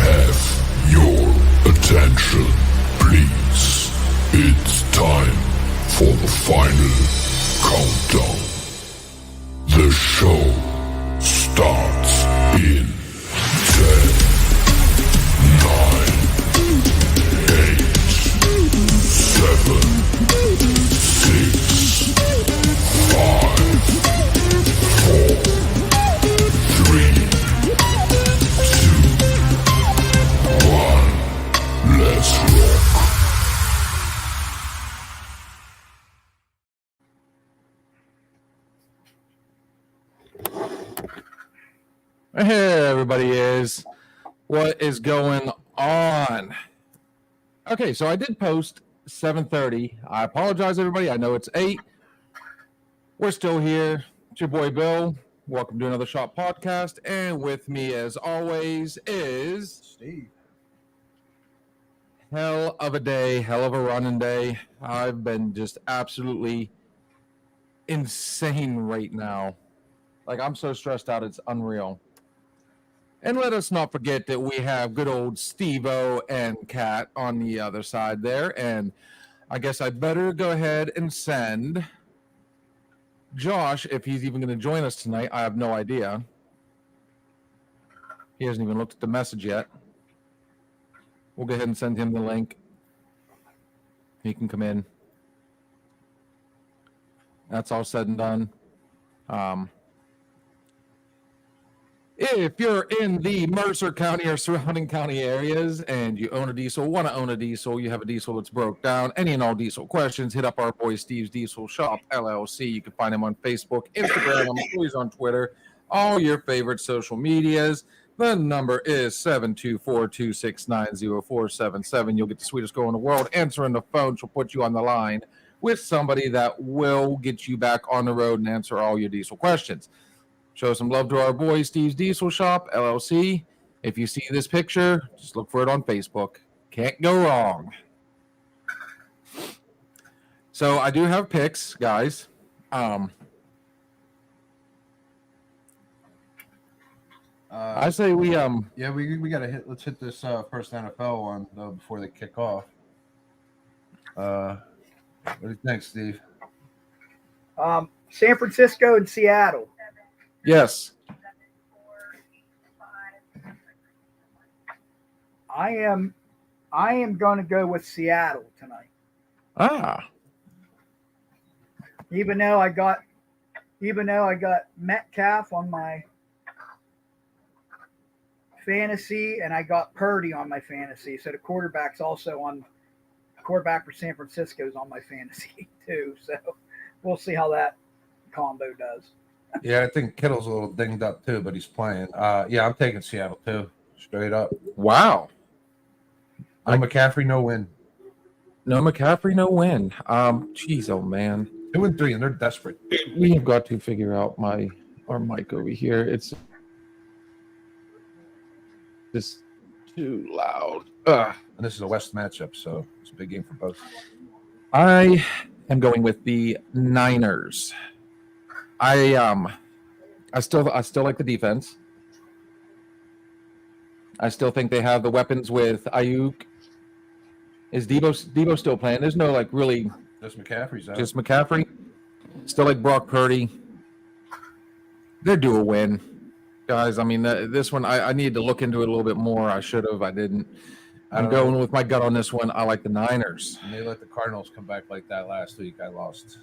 Have your attention, please. It's time for the final countdown. The show starts in 10, 9, 8, 7, 6, 5, 4, 3, 2, 1. Let's rock. Hey, everybody is. What is going on? Okay, so I did post 7:30. I apologize, everybody. I know it's 8. We're still here. It's your boy Bill. Welcome to another Shop Podcast. And with me, as always, is Steve. hell of a day, hell of a running day. I've been just absolutely insane right now. Like, I'm so stressed out, it's unreal. And let us not forget that we have good old Steve-O and Kat on the other side there. And I guess I better go ahead and send Josh, if he's even going to join us tonight. I have no idea. He hasn't even looked at the message yet. We'll go ahead and send him the link. He can come in. That's all said and done. If you're in the Mercer County or surrounding county areas and you own a diesel, want to own a diesel, you have a diesel that's broke down, any and all diesel questions, hit up our boy Steve's Diesel Shop, LLC. You can find him on Facebook, Instagram, I'm sure he's on Twitter, all your favorite social medias. The number is 724-269-0477. You'll get the sweetest girl in the world answering the phone. She'll put you on the line with somebody that will get you back on the road and answer all your diesel questions. Show some love to our boy Steve's Diesel Shop, LLC. If you see this picture, just look for it on Facebook. Can't go wrong. So I do have picks, guys. I say we Yeah, we gotta hit. Let's hit this first NFL one though before they kick off. What do you think, Steve? San Francisco and Seattle. yes. I am going to go with Seattle tonight. Even though I got Metcalf on my fantasy and I got Purdy on my fantasy, so the quarterback for San Francisco is on my fantasy too. So we'll see how that combo does. Yeah, I think Kittle's a little dinged up too, but he's playing. Yeah, I'm taking Seattle too, straight up. Wow. No McCaffrey, no win. No McCaffrey, no win. Jeez, oh man. 2-3, and they're desperate. We have got to figure out our mic over here. It's just too loud. And this is a West matchup, so it's a big game for both. I am going with the Niners. I still like the defense. I still think they have the weapons with Ayuk. Is Debo still playing? There's no really Just McCaffrey's out. just McCaffrey. Still like Brock Purdy. They're due a win, guys. I mean, this one I needed to look into it a little bit more. I should have. I didn't. I'm going with my gut on this one. I like the Niners. And they let the Cardinals come back like that last week. I lost.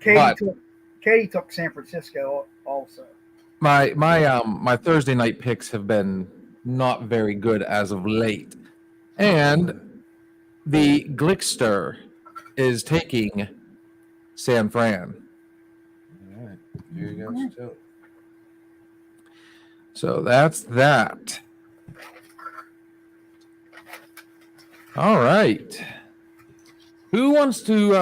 Katie took San Francisco also. My Thursday night picks have been not very good as of late, and the Glickster is taking San Fran. All right. Here you go. So that's that. All right. Who wants to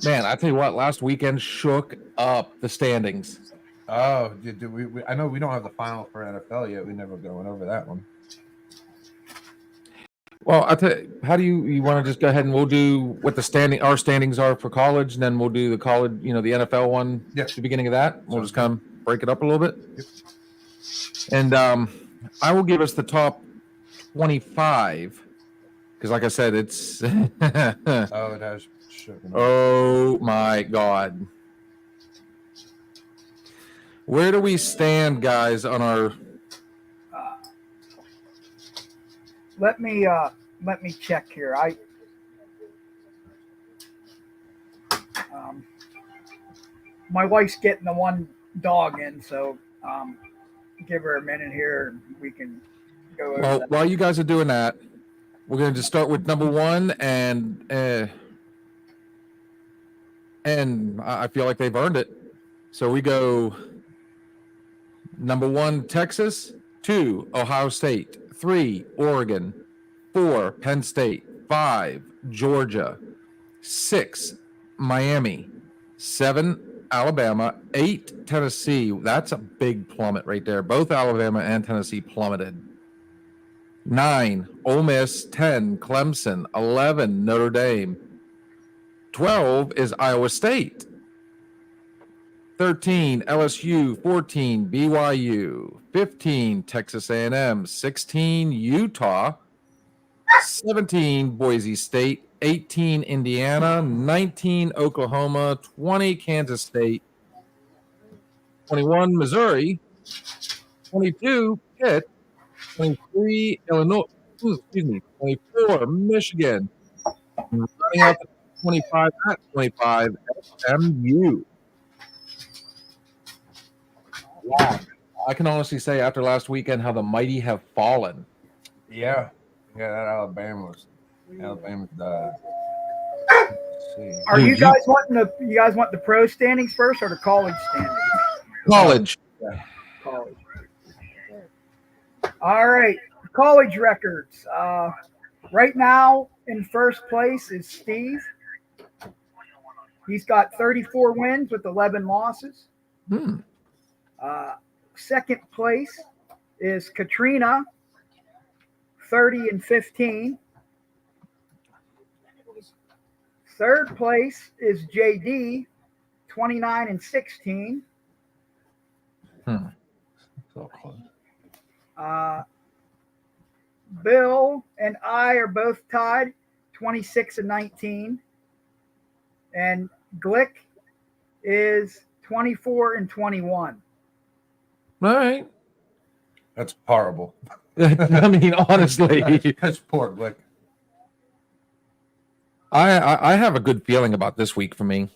man, I tell you what, last weekend shook up the standings. Oh, I know we don't have the final for NFL yet. We never going over that one. Well, I tell you, how do you want to just go ahead and we'll do what our standings are for college, and then we'll do the college, the NFL one Yeah. at the beginning of that. We'll just kind of break it up a little bit. Yep. And I will give us the top 25 because, like I said, it's Oh, it has sugar. oh my god. Where do we stand, guys, on our? Let me check here. My wife's getting the one dog in, so give her a minute here, and we can go over Well, that. while you guys are doing that, we're going to just start with number one, and I feel like they've earned it. So we go number 1, Texas; 2, Ohio State; 3, Oregon; 4, Penn State; 5, Georgia; 6, Miami; 7, Alabama; 8, Tennessee. That's a big plummet right there. Both Alabama and Tennessee plummeted. 9, Ole Miss; 10, Clemson; 11, Notre Dame; 12 is Iowa State; 13, LSU; 14, BYU; 15, Texas A&M; 16, Utah; 17, Boise State; 18, Indiana; 19, Oklahoma; 20, Kansas State; 21, Missouri; 22, Pitt; 23, Illinois; 24, Michigan; and running out the 25 at 25, SMU. Wow. I can honestly say after last weekend how the mighty have fallen. Yeah, that Alabama's died. Let's see. Are Dude, you guys want the pro standings first or the college standings? College. College. All right, college records. Right now in first place is Steve. He's got 34 wins with 11 losses. Hmm. Second place is Katrina, 30-15. Third place is JD, 29-16. So close. Bill and I are both tied, 26-19. And Glick is 24-21. All right. That's horrible. I mean, honestly, That's poor Glick. I have a good feeling about this week for me.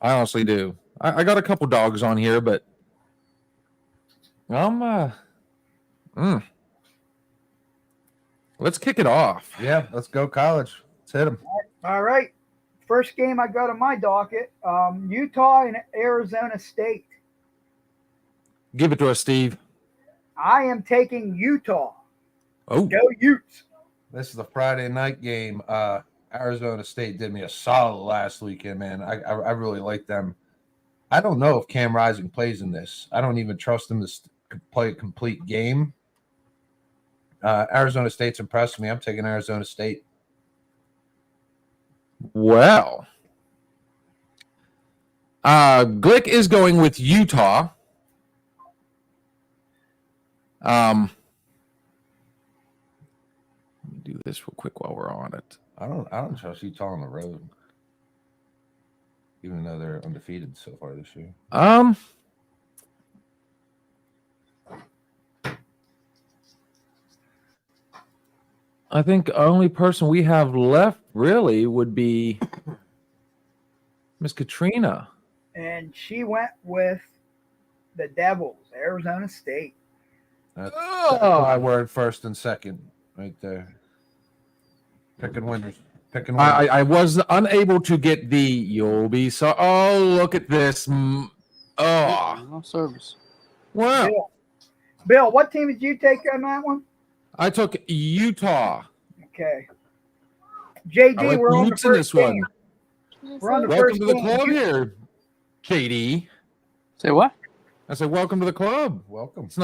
I honestly do. I got a couple dogs on here, but let's kick it off. Yeah, let's go college. Let's hit him. All right. First game I got on my docket, Utah and Arizona State. Give it to us, Steve. I am taking Utah. Oh, Go Utes. This is the Friday night game. Arizona State did me a solid last weekend, man. I really like them. I don't know if Cam Rising plays in this. I don't even trust him to play a complete game. Arizona State's impressed me. I'm taking Arizona State. well. Glick is going with Utah. Let me do this real quick while we're on it. I don't trust Utah on the road, even though they're undefeated so far this year. I think the only person we have left really would be Miss Katrina. And she went with the Devils, Arizona State. That's Oh. my word, first and second, right there. Picking winners. Picking winners. I was unable to get the you'll be so. Oh, look at this. Oh, No service. wow. Bill, what team did you take on that one? I took Utah. Okay. I JD, like we're on the Utes in first this one. game. We're on the Welcome first to the game. club here, Katie. Say what? I said, welcome to the club. Welcome. It's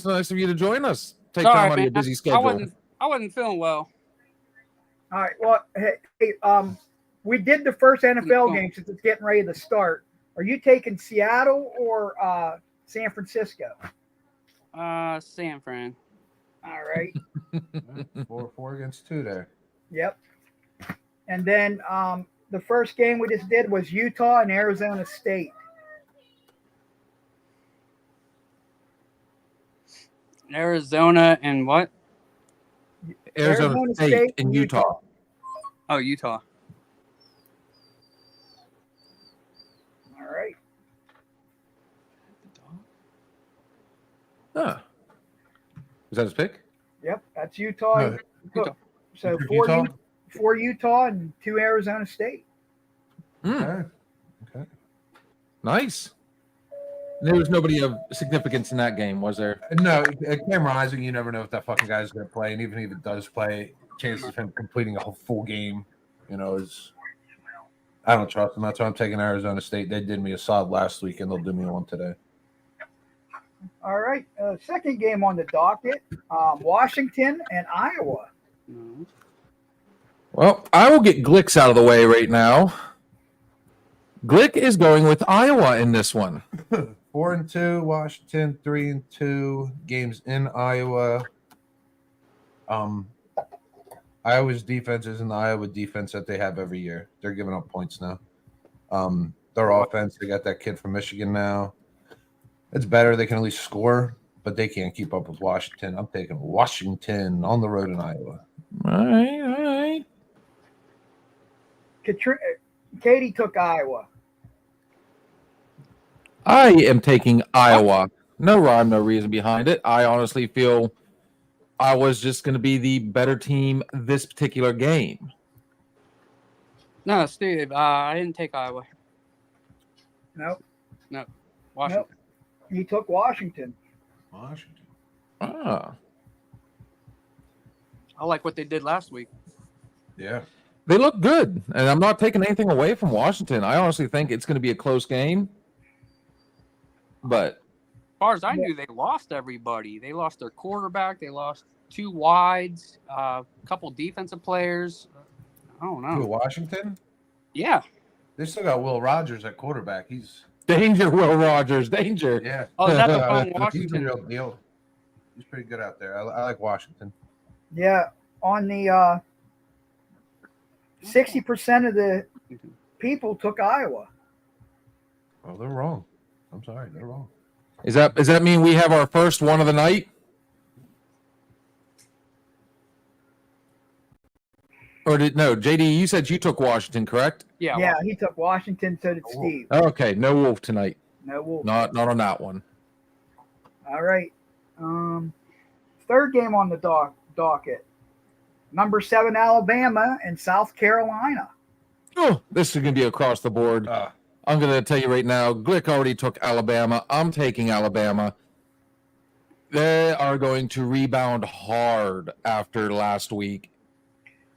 nice of you to join us. Take Sorry, time out of man. your busy I schedule. wasn't feeling well. All right. Well, hey, we did the first NFL game since it's getting ready to start. Are you taking Seattle or San Francisco? San Fran. All right. 4 against 2 there. Yep. And then the first game we just did was Utah and Arizona State. Arizona and what? Arizona State and Utah. Oh, Utah. All right. Huh. Was that his pick? Yep, that's Utah. No, Utah. So Utah? four Utah and 2 Arizona State. Hmm. Okay. Nice. There was nobody of significance in that game, was there? No, Cam Rising, you never know if that fucking guy's going to play. And even if it does play, chances of him completing a whole full game, is. I don't trust him. That's why I'm taking Arizona State. They did me a solid last week, and they'll do me one today. All right. Second game on the docket, Washington and Iowa. No. Well, I will get Glicks out of the way right now. Glick is going with Iowa in this one. 4-2, Washington. 3-2 games in Iowa. Iowa's defense isn't the Iowa defense that they have every year. They're giving up points now. Their offense, they got that kid from Michigan now. It's better. They can at least score, but they can't keep up with Washington. I'm taking Washington on the road in Iowa. All right. Katie took Iowa. I am taking Iowa. No rhyme, no reason behind it. I honestly feel Iowa's just going to be the better team this particular game. No, Steve. I didn't take Iowa. Nope. Washington. Nope. He took Washington. Washington. Ah. I like what they did last week. Yeah. They look good, and I'm not taking anything away from Washington. I honestly think it's going to be a close game. But As far as I knew, they lost everybody. They lost their quarterback. They lost 2 wides, a couple defensive players. I don't Who, know. Washington? Yeah. They still got Will Rogers at quarterback. He's danger, Will Rogers, danger. yeah. Oh, that's the one, He's a Washington. real deal. He's pretty good out there. I like Washington. Yeah. On the 60% of the people took Iowa. Well, they're wrong. I'm sorry, they're wrong. Does that mean we have our first one of the night? Or JD, you said you took Washington, correct? Yeah. Yeah, he took Washington. So did Steve. Okay, no Wolf tonight. No Wolf. Not on that one. All right. Third game on the docket. Number 7 Alabama and South Carolina. Oh, this is going to be across the board. I'm going to tell you right now, Glick already took Alabama. I'm taking Alabama. They are going to rebound hard after last week.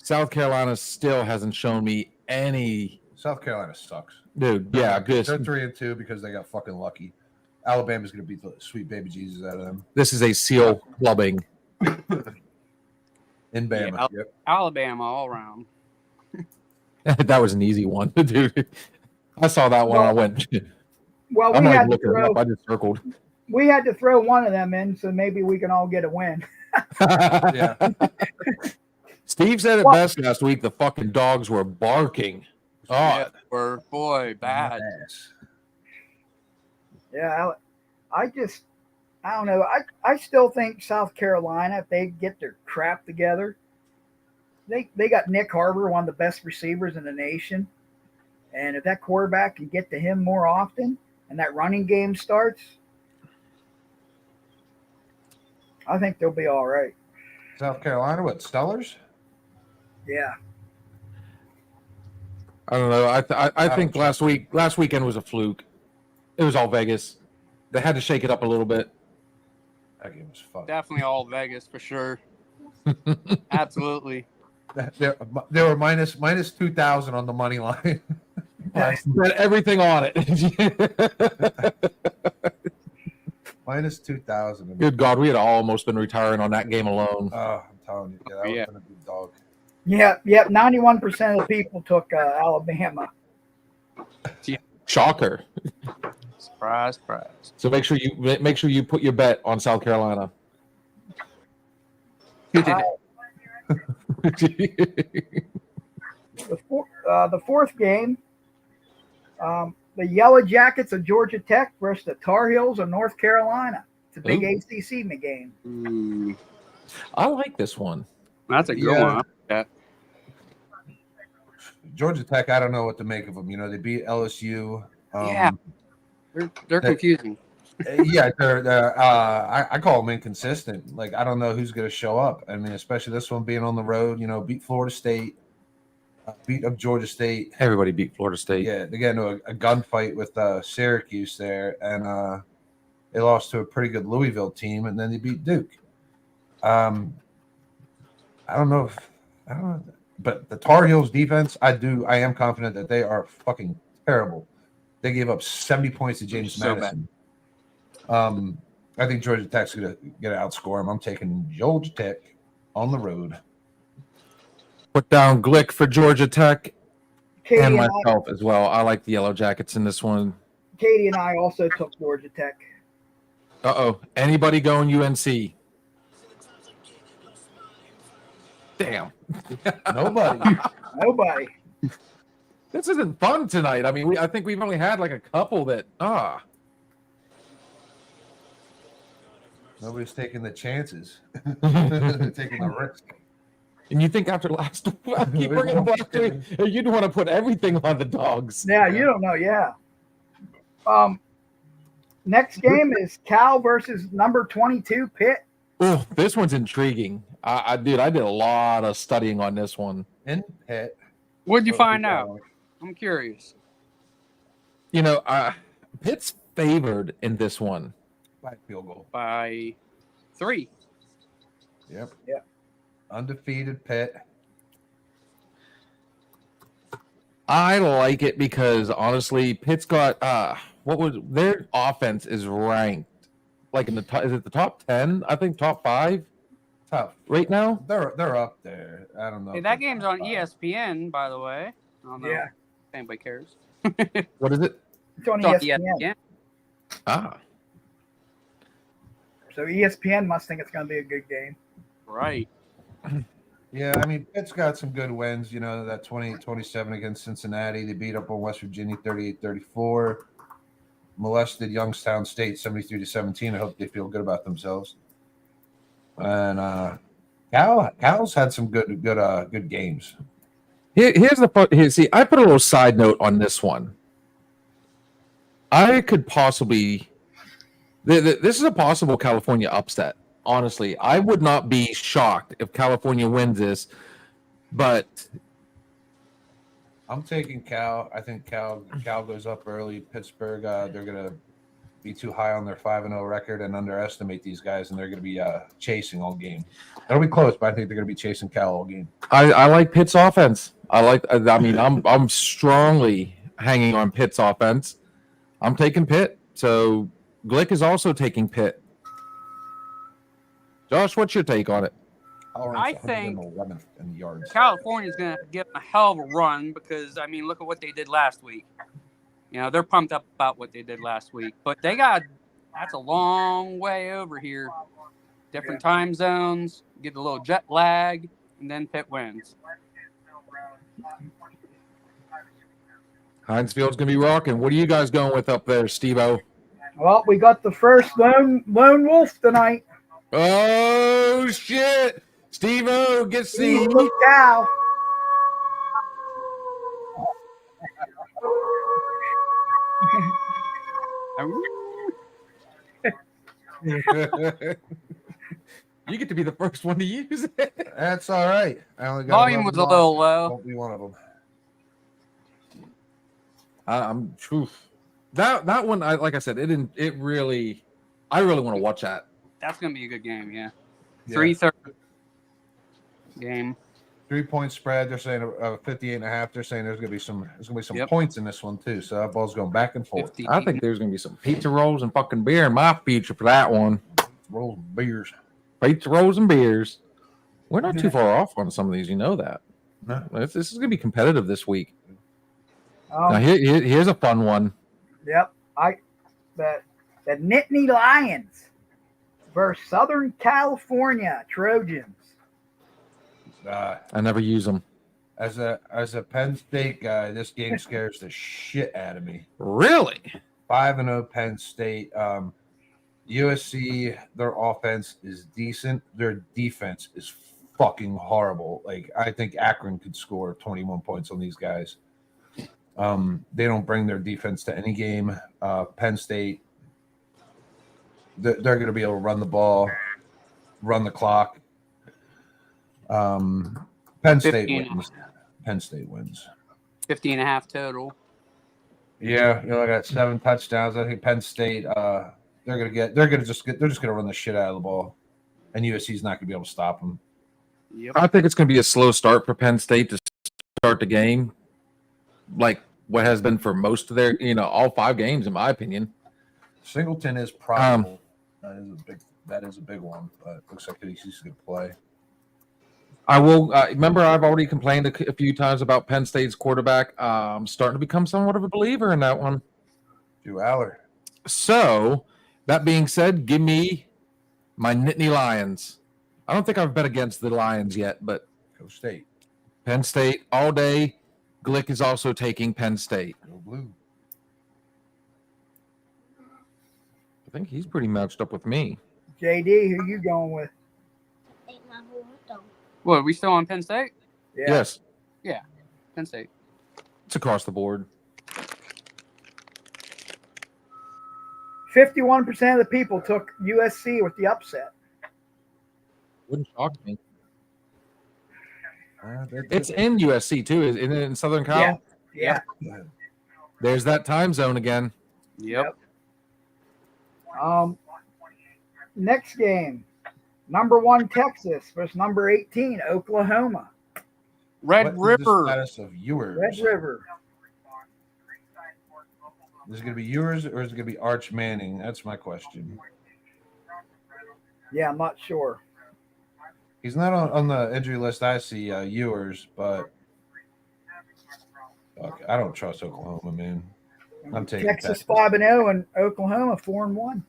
South Carolina still hasn't shown me any. South Carolina sucks. Dude, yeah, They're this 3-2 because they got fucking lucky. Alabama's going to beat the sweet baby Jesus out of them. this is a seal clubbing. In Bama. Yeah, Yep. Alabama all around. That was an easy one, dude. I saw that one. I went. Well, I'm we not had even to looking it throw up. I just circled. we had to throw one of them in, so maybe we can all get a win. Yeah. Steve said it What? best last week. The fucking dogs were barking. Oh, Yeah, or boy, bad. Ass. Yeah, I don't know. I still think South Carolina, if they get their crap together, they got Nick Harbor, one of the best receivers in the nation. And if that quarterback can get to him more often and that running game starts, I think they'll be all right. South Carolina, what, Stellars? Yeah. I don't know. I think last weekend was a fluke. It was all Vegas. They had to shake it up a little bit. That game was fun. Definitely all Vegas for sure. Absolutely. They were minus 2,000 on the money line. Bet everything on it. Minus 2,000. Good God, we had almost been retiring on that game alone. Oh, I'm telling you. Yeah, that Yeah. was going to be a dog. Yep. 91% of the people took Alabama. Shocker. Surprise. So make sure you put your bet on South Carolina. The fourth game, the Yellow Jackets of Georgia Tech versus the Tar Heels of North Carolina. It's a big Ooh. ACC game. Ooh, I like this one. that's a good Yeah. one. Yeah. Georgia Tech, I don't know what to make of them. You know, they beat LSU. Yeah. They're confusing. Yeah, I call them inconsistent. Like, I don't know who's going to show up. I mean, especially this one being on the road. You know, beat Florida State, beat up Georgia State. Everybody beat Florida State. Yeah, they got into a gunfight with Syracuse there, and they lost to a pretty good Louisville team, and then they beat Duke. I don't know, but the Tar Heels defense, I am confident that they are fucking terrible. They gave up 70 points to James So Madison. I think Georgia Tech's gonna outscore them. I'm taking Georgia Tech on the road. Put down Glick for Georgia Tech Katie and and, myself as well. I like the Yellow Jackets in this one. Katie and I also took Georgia Tech. Uh-oh. Anybody going UNC? Damn. Nobody. Nobody. This isn't fun tonight. I mean, I think we've only had like a couple that Nobody's taking the chances. Taking the risk. And you think after last week, I keep bringing up last week, you'd want to put everything on the dogs. Yeah, you don't know. Yeah. Next game is Cal versus number 22 Pitt. Oh, this one's intriguing. I did a lot of studying on this one. In Pitt. What'd you find out? I'm curious. You know, Pitt's favored in this one. By field goal. By 3. Yep. Yep. Undefeated Pitt. I like it because honestly, Pitt's got their offense is ranked like in the top, is it the top 10? I think top 5 Tough. right now. They're up there. I don't know. Hey, if that they're game's top on 5. ESPN, by the way. I don't know Yeah. if anybody cares. What is it? It's on It's on ESPN. ESPN. Ah, So ESPN must think it's going to be a good game. Right. Yeah, I mean, Pitt's got some good wins. You know, that 28-27 against Cincinnati. They beat up on West Virginia 38-34. Molested Youngstown State 73-17. I hope they feel good about themselves. And Cal's had some good games. here's the part. Here, see, I put a little side note on this one. I could possibly. This is a possible California upset. Honestly, I would not be shocked if California wins this, but I'm taking Cal. I think Cal goes up early. Pittsburgh, they're gonna be too high on their 5-0 record and underestimate these guys, and they're gonna be chasing all game. It'll be close, but I think they're gonna be chasing Cal all game. I like Pitt's offense. I'm strongly hanging on Pitt's offense. I'm taking Pitt. So Glick is also taking Pitt. Josh, what's your take on it? I think 111 in yards. California's going to give them a hell of a run because, I mean, look at what they did last week. You know, they're pumped up about what they did last week. But that's a long way over here. Different time zones, get a little jet lag, and then Pitt wins. Heinz Field's going to be rocking. What are you guys going with up there, Steve-O? Well, we got the first lone wolf tonight. Oh, shit. Steve-O gets the... Blue cow. You get to be the first one to use it. That's all right. I only got Volume was a little low. Won't be one of them. I'm truth. That one, like I said, I really want to watch that. That's going to be a good game, yeah. Yeah. 3:30 game. 3-point spread. They're saying 58.5. They're saying there's gonna be some Yep. points in this one too. So that ball's going back and forth. 50. I think there's going to be some pizza rolls and fucking beer in my future for that one. Rolls of beers. Pizza rolls and beers. We're not too far off on some of these. You know that. No. This is going to be competitive this week. Um, Now here's a fun one. Yep. the Nittany Lions versus Southern California Trojans. I never use them. As a Penn State guy, this game scares the shit out of me. Really? 5-0 Penn State. USC, their offense is decent. Their defense is fucking horrible. Like, I think Akron could score 21 points on these guys. They don't bring their defense to any game. Penn State, they're going to be able to run the ball, run the clock. Penn State 15. wins. Penn State wins. 50.5 total. Yeah, I got 7 touchdowns. I think Penn State, they're just gonna run the shit out of the ball, and USC's not gonna be able to stop them. Yep. I think it's going to be a slow start for Penn State to start the game, like what has been for most of their, all 5 games, in my opinion. Singleton is probable. That is a big one, but looks like he's gonna play. I will remember I've already complained a few times about Penn State's quarterback. I'm starting to become somewhat of a believer in that one. Drew Aller. So, that being said, give me my Nittany Lions. I don't think I've bet against the Lions yet, but Go State. Penn State all day. Glick is also taking Penn State. Go Blue. I think he's pretty matched up with me. JD, who you going with? What, are we still on Penn State? Yeah. Yes, Penn State. it's across the board. 51% of the people took USC with the upset. Wouldn't shock me. It's in USC too. Isn't it in Southern Cal? Yeah. There's that time zone again. Yep. Next game, number 1 Texas versus number 18 Oklahoma. Red What is the River. status of Ewers? Red River. Is it going to be Ewers or is it going to be Arch Manning? That's my question. Yeah, I'm not sure. He's not on the injury list. I see Ewers, but I don't trust Oklahoma, man. I'm taking Texas Texas. 5-0 and Oklahoma 4-1.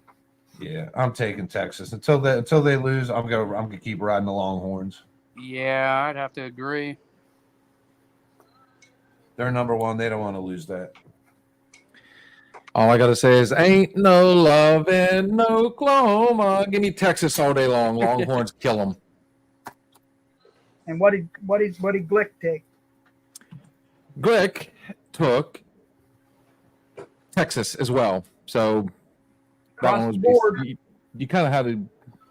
Yeah, I'm taking Texas until they lose. I'm gonna keep riding the Longhorns. Yeah, I'd have to agree. They're number 1. They don't want to lose that. All I gotta say is, ain't no love in Oklahoma. Give me Texas all day long. Longhorns kill them. And what did Glick take? Glick took Texas as well. So that Across one the was board. you kind of had a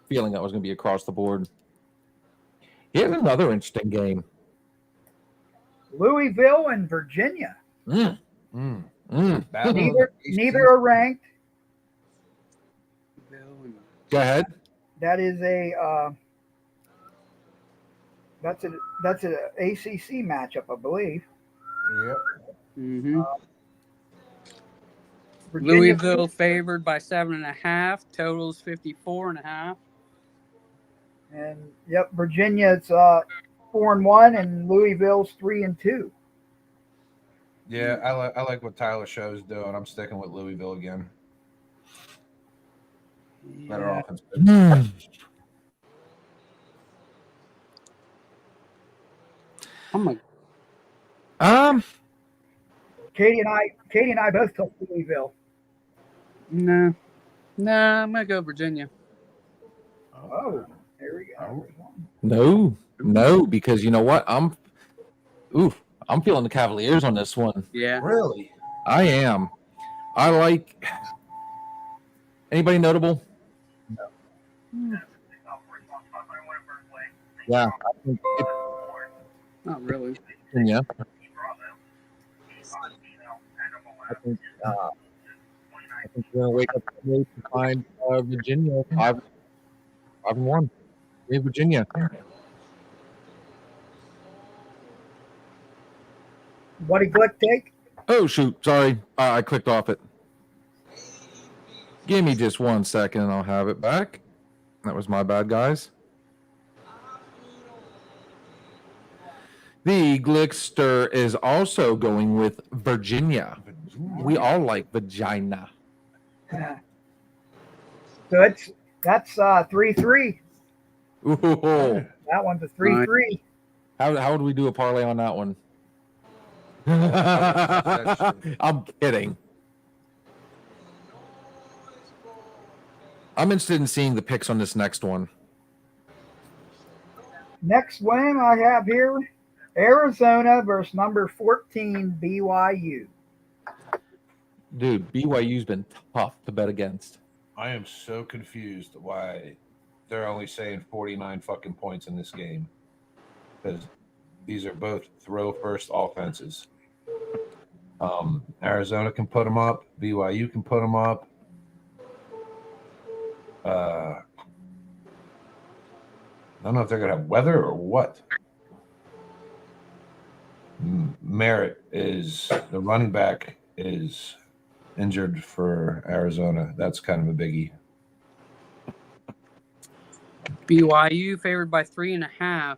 feeling that was going to be across the board. Here's another interesting game. Louisville and Virginia. Battle Neither are ranked. Go ahead. That is that's an ACC matchup, I believe. Yep. Mm-hmm. Virginia- Louisville favored by 7.5. Totals 54.5. And yep, Virginia's 4-1 and Louisville's 3-2. Yeah, I like what Tyler Show's doing. I'm sticking with Louisville again. Better Yeah. offense. Oh my. Katie and I both took Louisville. No. Nah, I'm gonna go Virginia. Oh, there we go. No, because you know what? I'm feeling the Cavaliers on this one. Yeah. Really? I am. I like anybody notable? Yeah, I think Not really. Virginia. I think we're gonna wake up today to find Virginia 5-1. Hey, Virginia. What did Glick take? Oh shoot! Sorry, I clicked off it. Give me just 1 second, and I'll have it back. That was my bad, guys. The Glickster is also going with Virginia. We all like vagina. Yeah. So that's 3-3. Ooh. That one's a 3-3. How would we do a parlay on that one? I'm kidding. I'm interested in seeing the picks on this next one. Next one I have here, Arizona versus number 14 BYU. Dude, BYU's been tough to bet against. I am so confused why they're only saying 49 fucking points in this game. Because these are both throw first offenses. Arizona can put them up. BYU can put them up. I don't know if they're going to have weather or what. Merritt is the running back is injured for Arizona. That's kind of a biggie. BYU favored by 3.5.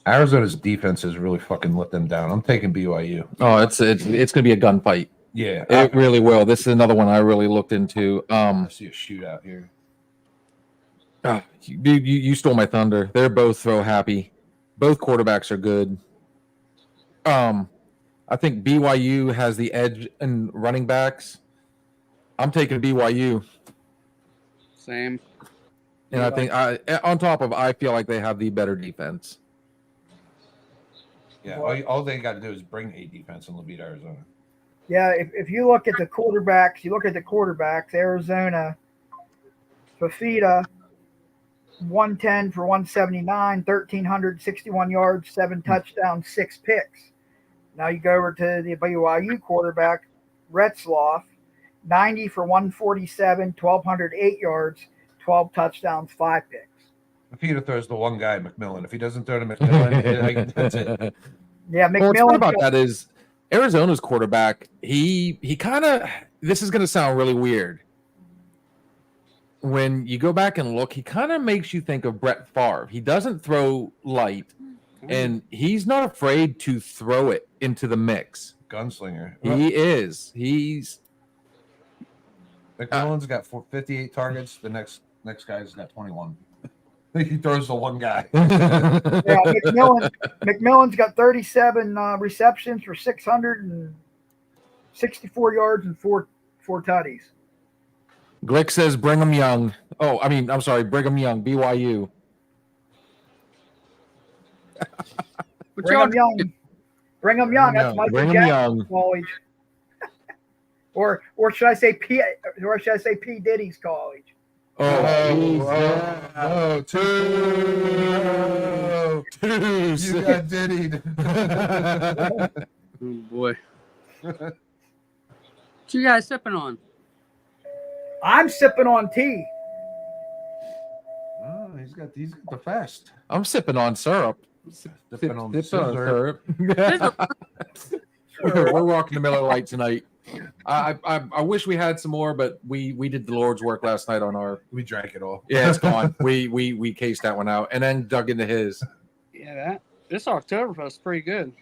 Arizona's defense has really fucking let them down. I'm taking BYU. Oh, it's going to be a gunfight. Yeah, It really will. This is another one I really looked into. I see a shootout here. You stole my thunder. They're both throw happy. Both quarterbacks are good. I think BYU has the edge in running backs. I'm taking BYU. Same. And I think on top of, I feel like they have the better defense. Yeah, all they got to do is bring a defense and they'll beat Arizona. Yeah, if you look at the quarterbacks, Arizona, Fafita, 110 for 179, 1,361 yards, 7 touchdowns, 6 picks. Now you go over to the BYU quarterback, Retzloff, 90 for 147, 1,208 yards, 12 touchdowns, 5 picks. If he throws the one guy, McMillan. If he doesn't throw to McMillan, that's it. Yeah, Well, what's McMillan. fun about that is Arizona's quarterback, he kind of, this is going to sound really weird. When you go back and look, he kind of makes you think of Brett Favre. He doesn't throw light, and he's not afraid to throw it into the mix. Gunslinger. He is. He's McMillan's got 58 targets. The next guy's got 21. He throws the one guy. Yeah, McMillan's got 37 receptions for 664 yards and four tutties. Glick says Brigham Young. Oh, I mean, I'm sorry, Brigham Young, BYU. Brigham Young. That's Michael Brigham Jackson Young. College. or should I say P Diddy's college? Oh, two. You got diddied. Oh boy. What you guys sipping on? I'm sipping on tea. Oh, he's got the fast. I'm sipping on syrup. Sipping on the Sipping on syrup. We're rocking the Miller Lite tonight. I wish we had some more, but we did the Lord's work last night on our. We drank it all. Yeah, it's gone. We cased that one out and then dug into his. Yeah, this Oktoberfest is pretty good.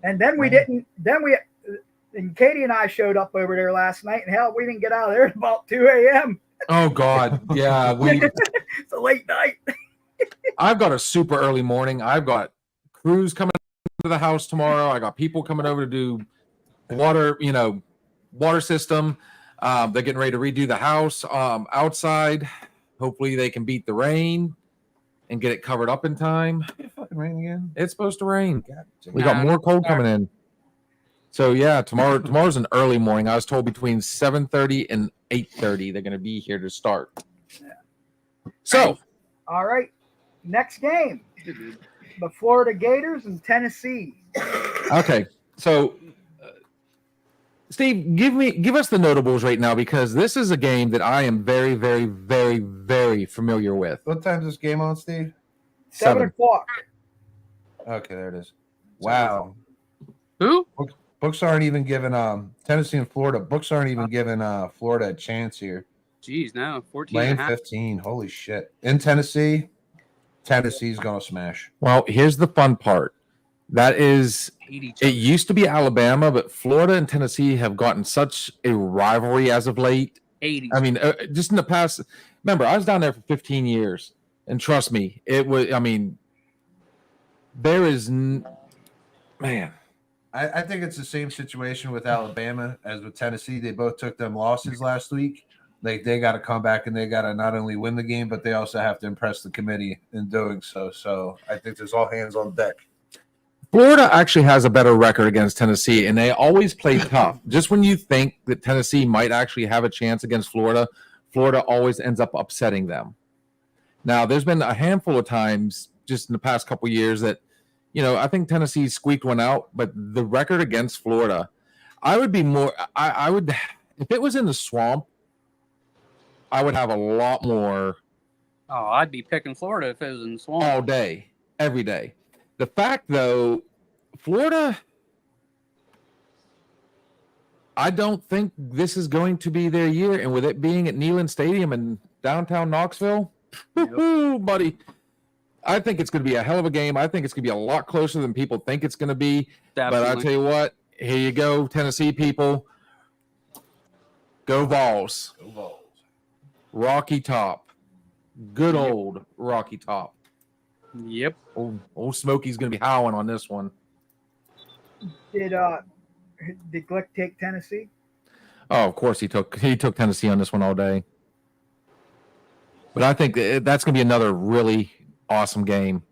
And then and Katie and I showed up over there last night, and hell, we didn't get out of there until about 2 a.m. Oh God, yeah, It's a late night. I've got a super early morning. I've got crews coming to the house tomorrow. I got people coming over to do water system. They're getting ready to redo the house outside. Hopefully they can beat the rain and get it covered up in time. It fucking rain again. It's supposed to rain. God, We got more cold coming in. So yeah, tomorrow's an early morning. I was told between 7:30 and 8:30 they're going to be here to start. So, All right, next game, the Florida Gators and Tennessee. okay. So Steve, give us the notables right now, because this is a game that I am very, very, very, very familiar with. What time's this game on, Steve? 7 o'clock. Okay, there it is. Wow. Who? Books aren't even giving Tennessee and Florida. Books aren't even giving Florida a chance here. Jeez, no. 14 Lane and a half. 15. Holy shit. In Tennessee's gonna smash. Well, here's the fun part. That is, Hate each it other. used to be Alabama, but Florida and Tennessee have gotten such a rivalry as of late. Hate each I mean, just in the past, remember, I was down there for 15 years, and trust me, it was, I mean, there is, man, I think it's the same situation with Alabama as with Tennessee. They both took them losses last week. Like they got to come back and they got to not only win the game, but they also have to impress the committee in doing so. So I think there's all hands on deck. Florida actually has a better record against Tennessee, and they always play tough. Just when you think that Tennessee might actually have a chance against Florida, Florida always ends up upsetting them. Now, there's been a handful of times just in the past couple of years that, you know, I think Tennessee squeaked one out, but the record against Florida, I would be more, I would, if it was in the swamp, I would have a lot more Oh, I'd be picking Florida if it was in the swamp. all day, every day. The fact, though, Florida, I don't think this is going to be their year. And with it being at Neyland Stadium in downtown Knoxville, buddy, I think it's going to be a hell of a game. I think it's going to be a lot closer than people think it's going to be. But I'll tell you what, here you go, Tennessee people. Go Vols. Go Vols. Rocky Top. Good old Rocky Top. Yep. Old Smokey's going to be howling on this one. Did Glick take Tennessee? Oh, of course he took Tennessee on this one all day. But I think that's going to be another really awesome game.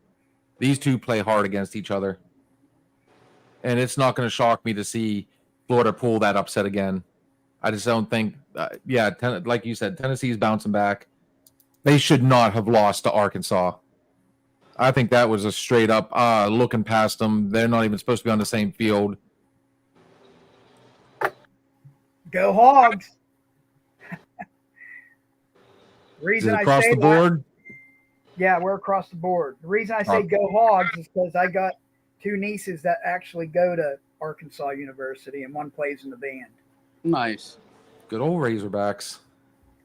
These two play hard against each other. And it's not going to shock me to see Florida pull that upset again. I just don't think, like you said, Tennessee's bouncing back. They should not have lost to Arkansas. I think that was a straight up looking past them. They're not even supposed to be on the same field. Go Hogs! Is Reason it I across say the board? Yeah, we're across the board. The reason I say go Hogs is because I got two nieces that actually go to Arkansas University, and one plays in the band. Nice. Good old Razorbacks.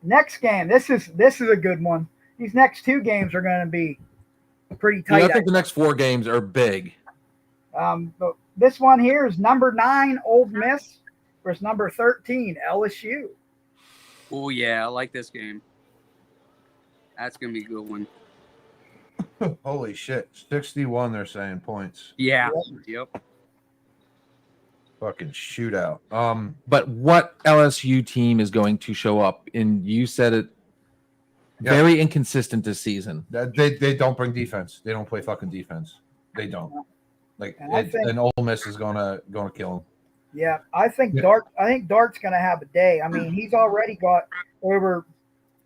Next game, this is a good one. These next two games are going to be pretty tight. Yeah, I think the next 4 games are big. But this one here is number 9 Ole Miss versus number 13 LSU. Oh yeah, I like this game. That's gonna be a good one. Holy shit. 61, they're saying points. Yeah. Yep. Fucking shootout. But what LSU team is going to show up? And you said it, Yeah. very inconsistent this season. They don't bring defense. They don't play fucking defense. They don't. Like and Ole Miss is gonna kill them. Yeah, I think Yeah. Dart's going to have a day. I mean, he's already got over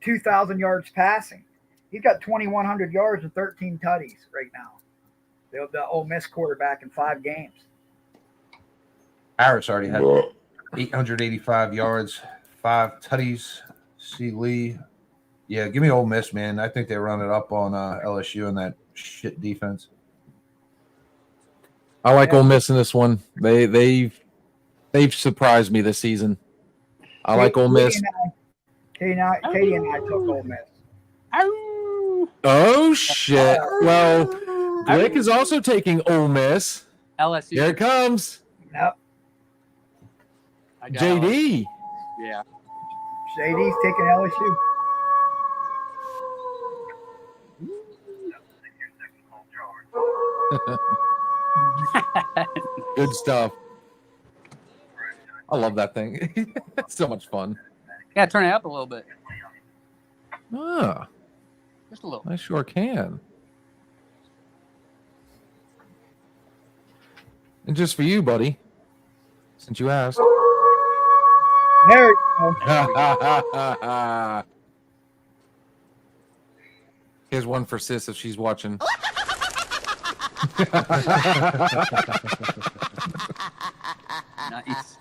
2,000 yards passing. He's got 2,100 yards and 13 tutties right now. The Ole Miss quarterback in 5 games. Harris already had 885 yards, 5 tutties. C. Lee. Yeah, give me Ole Miss, man. I think they run it up on LSU and that shit defense. I like Ole Miss in this one. They've surprised me this season. I like Ole Miss. Katie and I took Ole Miss. Oh shit! Well, Glick is also taking Ole Miss. LSU. Here it comes. Yep. I got JD. Yeah. JD's taking LSU. Good stuff. I love that thing. It's so much fun. Yeah, turn it up a little bit. Ah, Just a little. I sure can. And just for you, buddy, since you asked. There you go. Here's one for Sis if she's watching. Nice.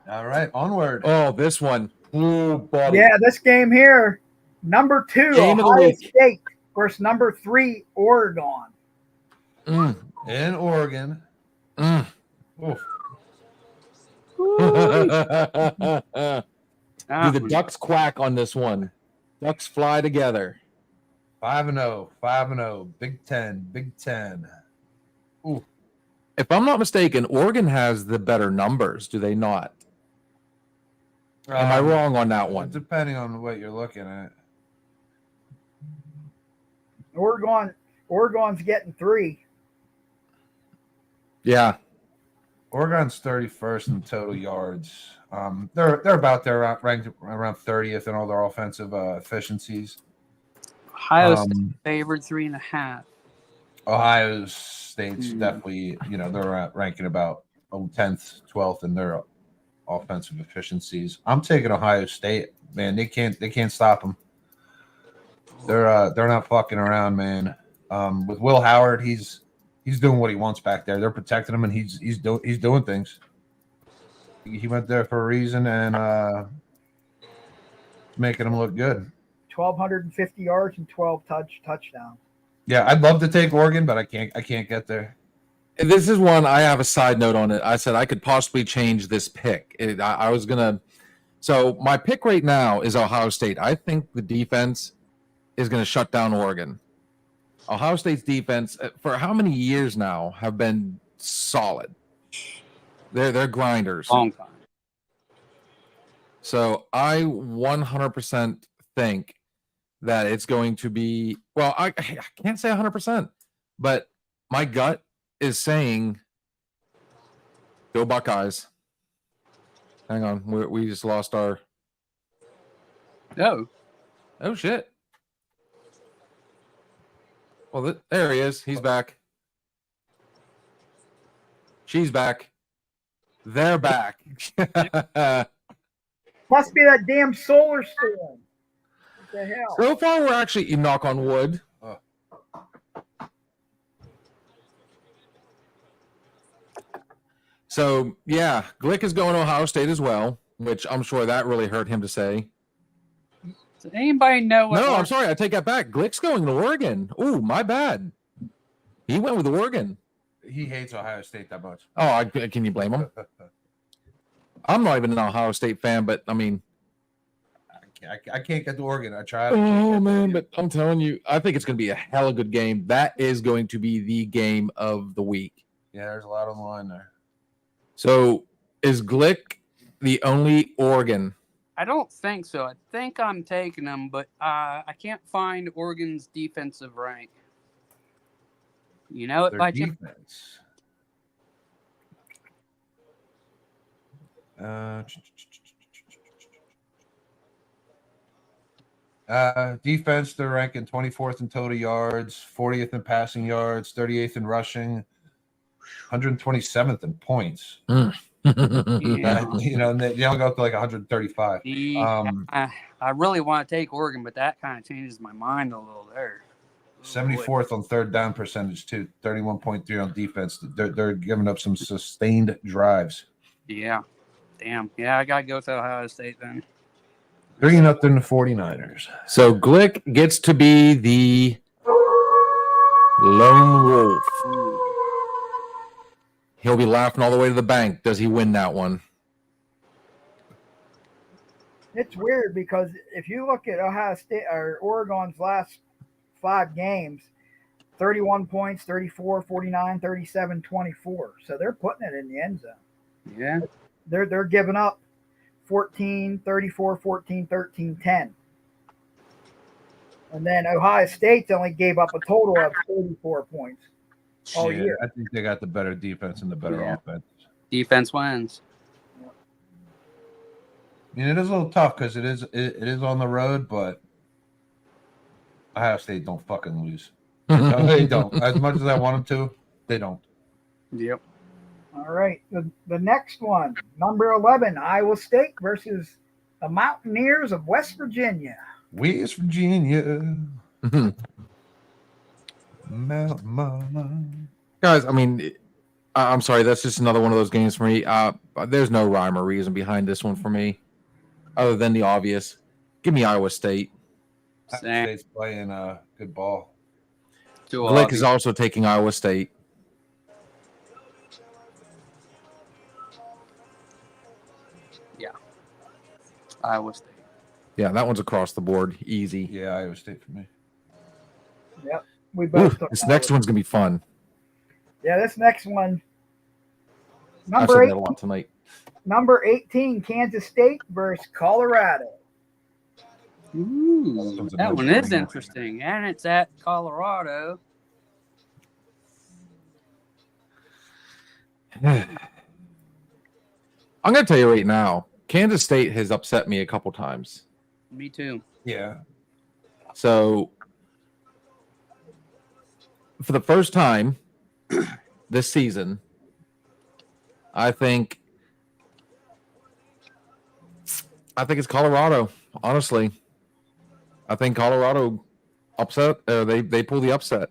All right, onward. Oh, this one. Ooh, buddy. Yeah, this game here, number 2 Game of the Ohio week. State versus number 3 Oregon. Mm, In Oregon. mm. Oof. Do the ducks quack on this one? Ducks fly together. 5-0, 5-0, Big Ten, Big Ten. Ooh, If I'm not mistaken, Oregon has the better numbers, do they not? Am I wrong on that one? Depending on what you're looking at. Oregon's getting 3. Yeah. Oregon's 31st in total yards. They're about there, ranked around 30th in all their offensive efficiencies. Ohio State favored 3.5. Ohio State's definitely, they're ranking about 10th, 12th in their offensive efficiencies. I'm taking Ohio State, man. They can't stop them. They're not fucking around, man. With Will Howard, he's doing what he wants back there. They're protecting him, and he's doing things. He went there for a reason, and making him look good. 1,250 yards and 12 touchdowns. Yeah, I'd love to take Oregon, but I can't get there. This is one I have a side note on it. I said I could possibly change this pick. I was gonna. So my pick right now is Ohio State. I think the defense is going to shut down Oregon. Ohio State's defense for how many years now have been solid. They're grinders. Long time. So I 100% think that it's going to be, well, I can't say 100%, but my gut is saying go Buckeyes. Hang on, we just lost our. No. Oh shit. Well, there he is. He's back. She's back. They're back. Must be that damn solar storm. What the hell? So far, we're actually, you knock on wood. So, yeah, Glick is going to Ohio State as well, which I'm sure that really hurt him to say. Does anybody know what? No, I'm sorry. I take that back. Glick's going to Oregon. Ooh, my bad. He went with Oregon. He hates Ohio State that much. Oh, can you blame him? I'm not even an Ohio State fan, but I mean, I can't get to Oregon. I tried. Oh man, but I'm telling you, I think it's going to be a hella good game. That is going to be the game of the week. Yeah, there's a lot on the line there. So, is Glick the only Oregon? I don't think so. I think I'm taking them, but I can't find Oregon's defensive rank. You know it Their by chance? defense. Defense, they're ranking 24th in total yards, 40th in passing yards, 38th in rushing, 127th in points. Yeah. And they all go up to like 135. I really want to take Oregon, but that kind of changes my mind a little there. 74th on third down percentage too, 31.3 on defense. They're giving up some sustained drives. Yeah. Damn. Yeah, I gotta go with Ohio State then. 3-0 the 49ers. So Glick gets to be the lone wolf. He'll be laughing all the way to the bank. Does he win that one? It's weird because if you look at Ohio State or Oregon's last 5 games, 31 points, 34, 49, 37, 24. So they're putting it in the end zone. Yeah. They're giving up 14, 34, 14, 13, 10. And then Ohio State only gave up a total of 34 points all year. I think they got the better defense and the better offense. Defense wins. I mean, it is a little tough because it is on the road, but Ohio State don't fucking lose. No, they don't. As much as I want them to, they don't. Yep. All right. The next one, number 11, Iowa State versus the Mountaineers of West Virginia. West Virginia. Mount Mama. Guys, I mean, I'm sorry. That's just another one of those games for me. There's no rhyme or reason behind this one for me other than the obvious. Give me Iowa State. Same. State's playing good ball. Glick is also taking Iowa State. Iowa State. Yeah, that one's across the board. Easy. Yeah, Iowa State for me. Yep. We both Ooh, took this that next one. one's gonna be fun. Yeah, this next one. I've Number said eight, that a lot tonight. number 18, Kansas State versus Colorado. Ooh, one's a that one is no-brainer. interesting, and it's at Colorado. I'm gonna tell you right now, Kansas State has upset me a couple times. Me too. Yeah. So for the first time this season, I think it's Colorado. Honestly, I think Colorado upset. They pull the upset.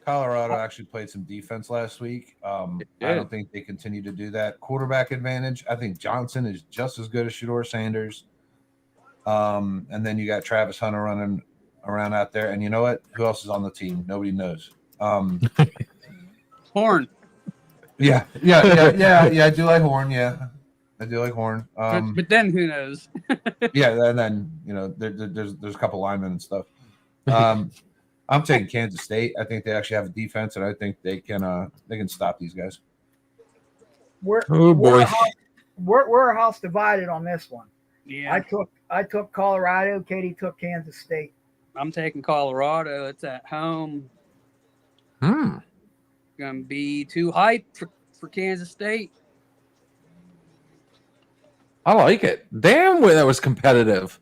Colorado actually played some defense last week. I don't think they continue to do that. Quarterback advantage. I think Johnson is just as good as Shedeur Sanders. And then you got Travis Hunter running around out there. And you know what? Who else is on the team? Nobody knows. Horn. Yeah. I do like Horn. Yeah, I do like Horn. But then who knows? Yeah, and then there's a couple linemen and stuff. I'm taking Kansas State. I think they actually have a defense, and I think they can stop these guys. Oh boy, We're a house divided on this one. Yeah, I took Colorado. Katie took Kansas State. I'm taking Colorado. It's at home. Gonna be too hype for Kansas State. I like it. Damn, that was competitive.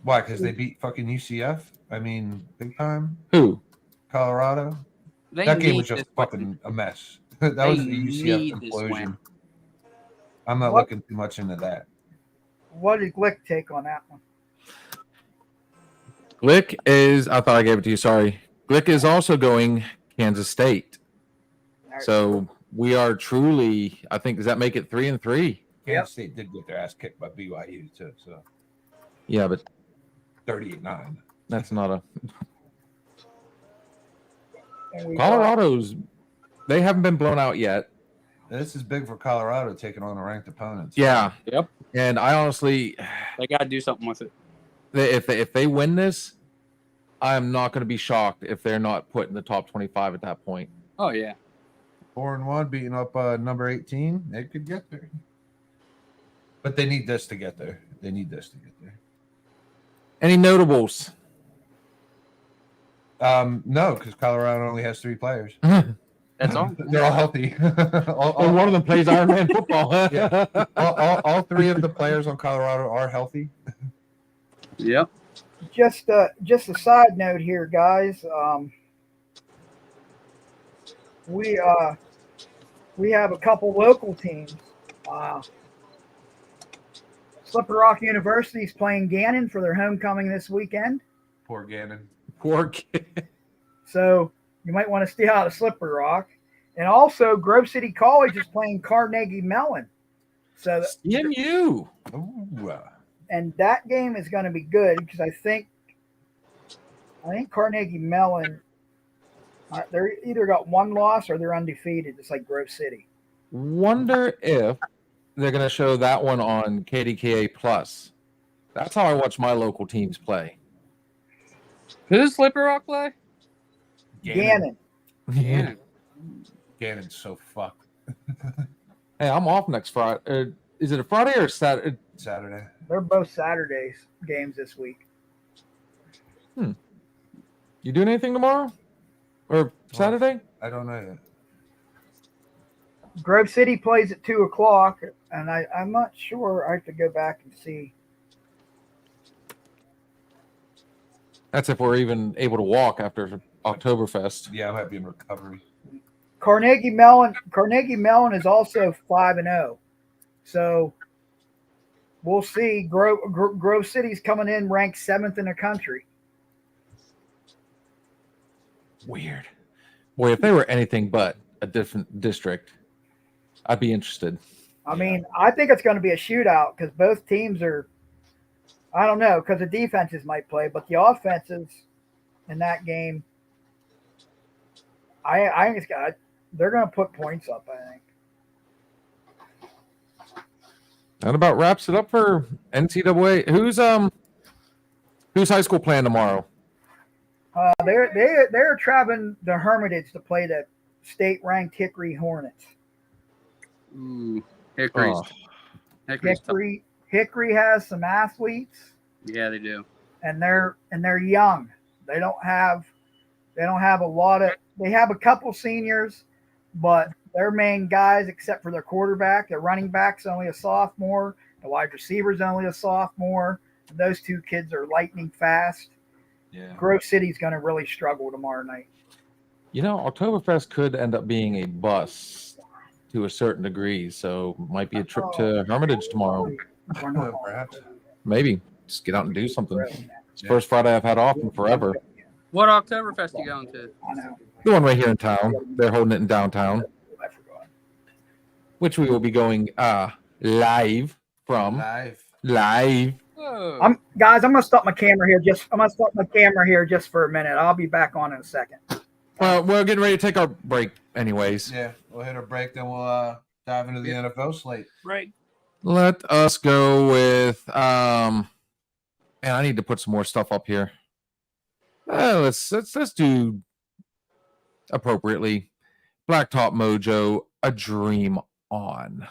Why? Because they beat fucking UCF. I mean, big time. Who? Colorado. They That game need was just this fucking a mess. That They was the UCF need this implosion. win. I'm not What? looking too much into that. What did Glick take on that one? Glick is. I thought I gave it to you. Sorry. Glick is also going Kansas State. All right. So we are truly. I think does that make it 3-3? Kansas State did get their ass kicked by BYU too. So Yeah, but 38-9. that's not a. And we got- Colorado's. They haven't been blown out yet. This is big for Colorado taking on a ranked opponent. Yeah. Yep. And I honestly, They got to do something with it. if they win this, I am not going to be shocked if they're not put in the top 25 at that point. Oh yeah. 4-1, beating up number 18. They could get there, but they need this to get there. Any notables? No, because Colorado only has 3 players. That's all. They're all healthy. Oh, one of them plays Iron Man football. Yeah. all 3 of the players on Colorado are healthy. Yep. just a side note here, guys. We have a couple local teams. Slippery Rock University is playing Gannon for their homecoming this weekend. Poor Gannon. Poor kid. So you might want to stay out of Slippery Rock. And also, Grove City College is playing Carnegie Mellon. So, CMU. Ooh. and that game is going to be good because I think Carnegie Mellon, they're either got 1 loss or they're undefeated, just like Grove City. Wonder if they're going to show that one on KDKA Plus. That's how I watch my local teams play. Who does Slippery Rock play? Gannon. Yeah. Gannon's so fucked. Hey, I'm off next Friday. Is it a Friday or Saturday? Saturday. They're both Saturdays games this week. You doing anything tomorrow or Saturday? I don't know yet. Grove City plays at 2:00, and I'm not sure. I have to go back and see. That's if we're even able to walk after Oktoberfest. Yeah, I might be in recovery. Carnegie Mellon is also 5-0, so we'll see. Grove City's coming in ranked 7th in the country. Weird. Boy, if they were anything but a different district, I'd be interested. I mean, I think it's going to be a shootout because both teams are. I don't know because the defenses might play, but the offenses in that game, I think they're going to put points up. I think. That about wraps it up for NCAA. Who's high school playing tomorrow? They're traveling to Hermitage to play the state-ranked Hickory Hornets. Ooh, Hickory's. Oh. Hickory's tough. Hickory has some athletes, Yeah, they do. and they're young. They don't have a lot of. They have a couple seniors, but their main guys, except for their quarterback, their running back's only a sophomore. The wide receiver's only a sophomore. And those two kids are lightning fast. Yeah. Grove City's going to really struggle tomorrow night. You know, Oktoberfest could end up being a bus to a certain degree, so might be a trip to Hermitage tomorrow. Perhaps. Maybe just get out and do something. It's the first Friday I've had off in forever. What Oktoberfest you going to? I know. The one right here in town. They're holding it in downtown, I forgot. which we will be going live from. Live. Oh, I'm gonna stop my camera here. Just for a minute. I'll be back on in a second. Well, we're getting ready to take our break, anyways. Yeah, we'll hit a break, then we'll dive into the NFL slate. right. Let us go with and I need to put some more stuff up here. Let's do appropriately. Blacktop Mojo, A Dream On.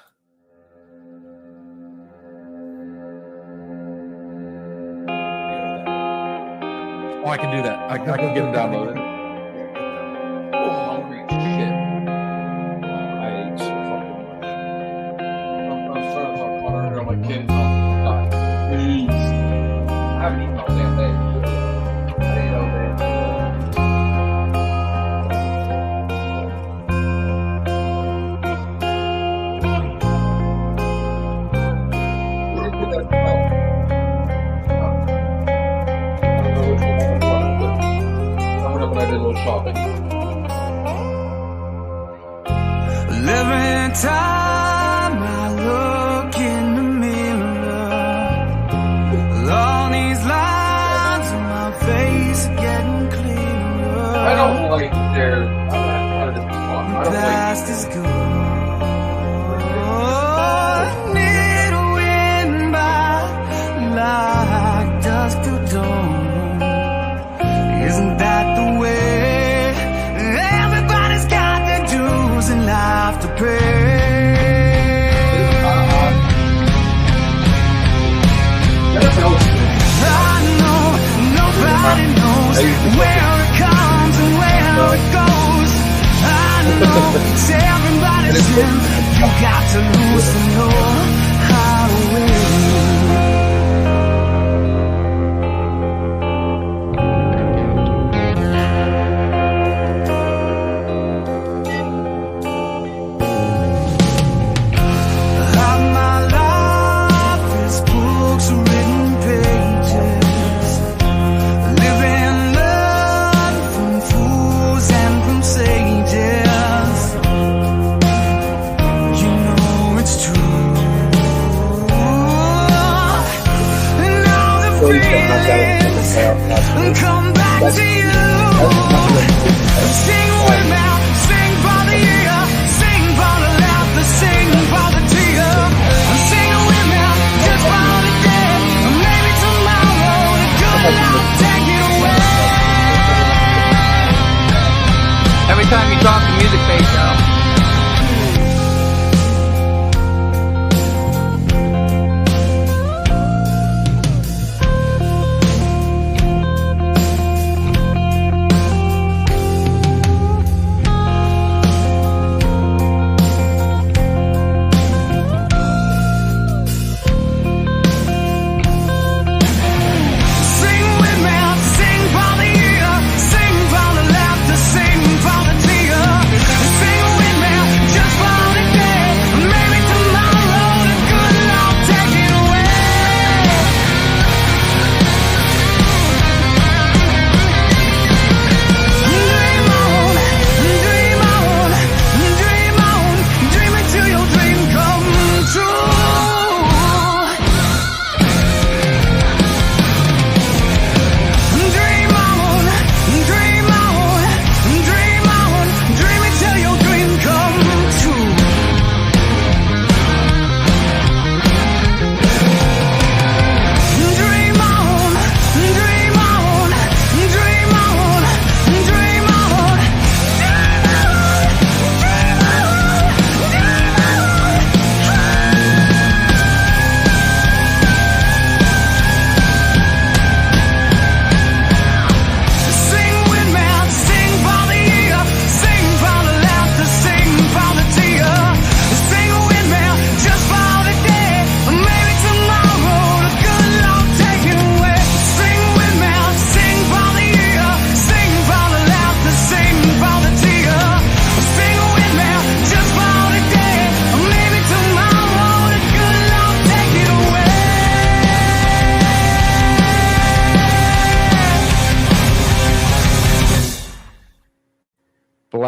Oh, I can do that. I can get them downloaded. Oh, hungry shit. I ate so fucking much. I'm trying to talk Connor on my kid. God, please. I haven't eaten all damn day. I ate all day. Where did you put that from? When I did a little shopping. Every time I look in the mirror, all these lines on my face are getting clearer. I don't like their The past is gone. Need a wind by like dusk till dawn. Isn't that the way? Everybody's got their dues in life to pay. I know nobody knows where it comes and where it goes. I know it's everybody's sin. You got to lose to know how to win. My life is books, written pages, living learn from fools and from sages. You know it's true. And all the feelings come back to you. Sing with me, sing for the year, sing for the laughter, sing for the tear. Sing with me, just for the day, maybe tomorrow the good Lord take it away. Every time you talk, the music fades out. Sing with me, sing for the year, sing for the laughter, sing for the tear. Sing with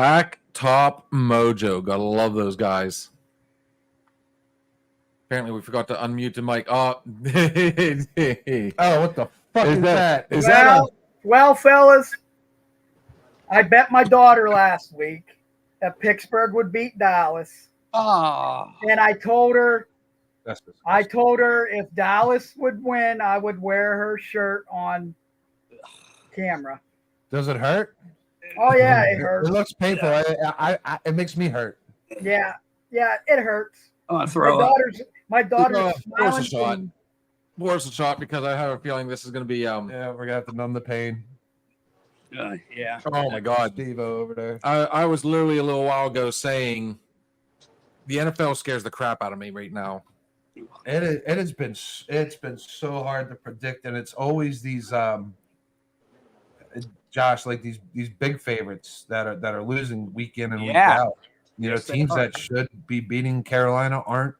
Blacktop Mojo. Gotta love those guys. Apparently, we forgot to unmute the mic. Oh, Oh, what the fuck is that? Is that a Well, fellas, I bet my daughter last week that Pittsburgh would beat Dallas, Oh, and I told her That's disgusting. I told her if Dallas would win, I would wear her shirt on camera. Does it hurt? Oh yeah, it hurts. It looks painful. It makes me hurt. Yeah, it hurts. I'm gonna My throw up. daughter's Force smiling. a shot. Force a shot because I have a feeling this is going to be. Yeah, we're gonna have to numb the pain. Yeah. Oh my God. Steve over there. I was literally a little while ago saying the NFL scares the crap out of me right now. It's been so hard to predict, and it's always these Josh, like these big favorites that are losing week in and week Yeah. out. You know, Yes, they teams are. that should be beating Carolina aren't.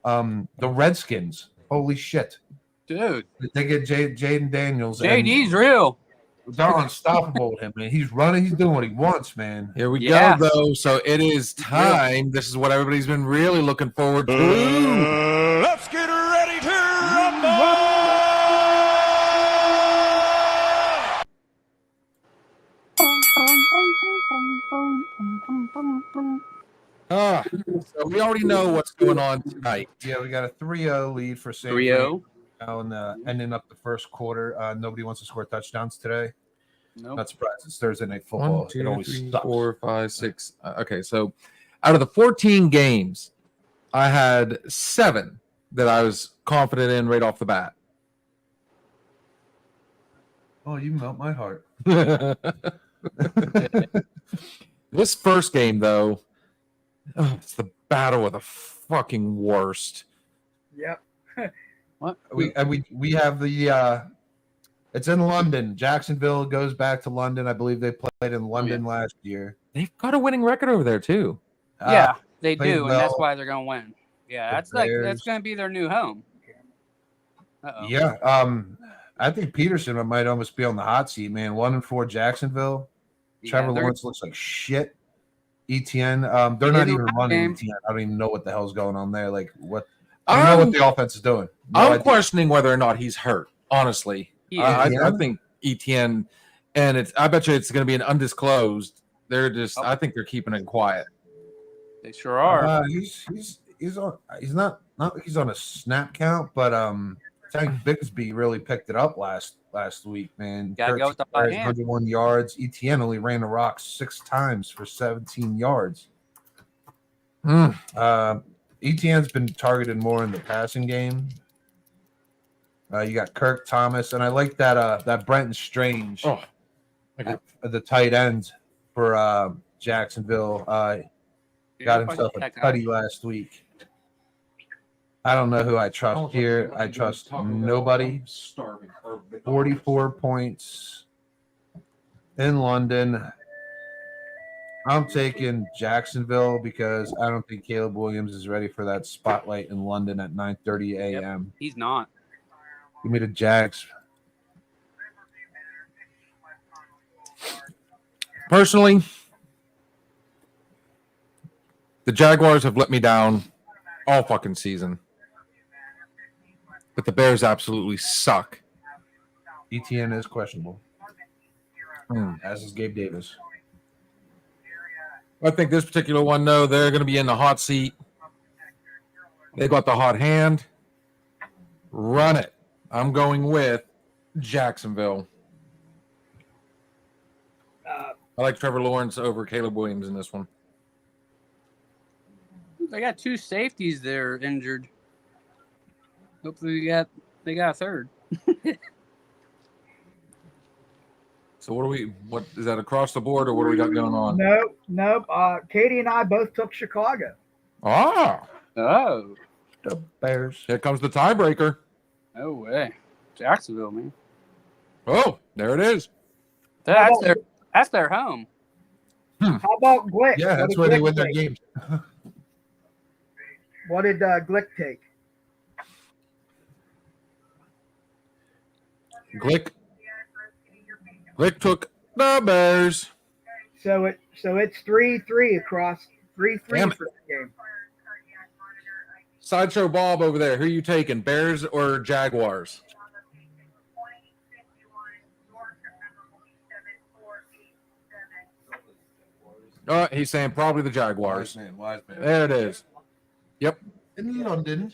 The Redskins, holy shit! Dude, They get Jaden Daniels. and JD's real. they're unstoppable with him, man. He's running. He's doing what he wants, man. Here we Yeah. go, though. So it is time. This is what everybody's been really looking forward to. Let's get ready to rumble! So we already know what's going on tonight. Yeah, we got a 3-0 lead for St. 3-0. Now and ending up the first quarter. Nobody wants to score touchdowns today. Nope. Not surprised. It's Thursday night football. 1, 2, it always 3, sucks. 4, 5, 6. Okay, so out of the 14 games, I had 7 that I was confident in right off the bat. Oh, you melt my heart. This first game, though, it's the battle of the fucking worst. Yep. What? We have the it's in London. Jacksonville goes back to London. I believe they played in London last year. They've got a winning record over there, too. Yeah, they played do, and that's well. why they're gonna win. Yeah, The that's Bears. gonna be their new home. Uh-oh. Yeah. I think Peterson might almost be on the hot seat, man. 1-4 Jacksonville. Yeah, Trevor they're- Lawrence looks like shit. ETN, they're He not did even the running game. ETN. I don't even know what the hell's going on there. Like what? I don't know what the offense is doing. No I'm idea. questioning whether or not he's hurt. Honestly, He is. I think ETN, and I bet you it's going to be an undisclosed. They're just. I think they're keeping it quiet. They sure are. He's on. He's not like he's on a snap count, but Tank Bigsby really picked it up last week, man. Gotta go with the 13 hot carries, hand. 101 yards. ETN only ran the rock 6 times for 17 yards. ETN's been targeted more in the passing game. You got Kirk Thomas, and I like that Brenton Strange, Oh, the tight end for Jacksonville. Got himself a cutty last week. I don't know who I trust here. I trust nobody. 44 points in London. I'm taking Jacksonville because I don't think Caleb Williams is ready for that spotlight in London at 9:30 a.m. He's not. Give me the Jags. Personally, the Jaguars have let me down all fucking season, but the Bears absolutely suck. ETN is questionable, as is Gabe Davis. I think this particular one, though, they're going to be in the hot seat. They got the hot hand. Run it. I'm going with Jacksonville. I like Trevor Lawrence over Caleb Williams in this one. They got 2 safeties that are injured. Hopefully they got a third. So what is that across the board, or what do we got going on? Nope. Katie and I both took Chicago. Ah, Oh, The Bears. here comes the tiebreaker. no way. Jacksonville, man. Oh, there it is. That's their home. How about Glick? Yeah, What that's did where they Glick win their take? games. What did Glick take? Glick took the Bears. So So it's 3-3 across 3-3 Damn it. for the game. Sideshow Bob over there. Who you taking, Bears or Jaguars? Oh, he's saying probably the Jaguars. Wise man. There it is. Yep. In London.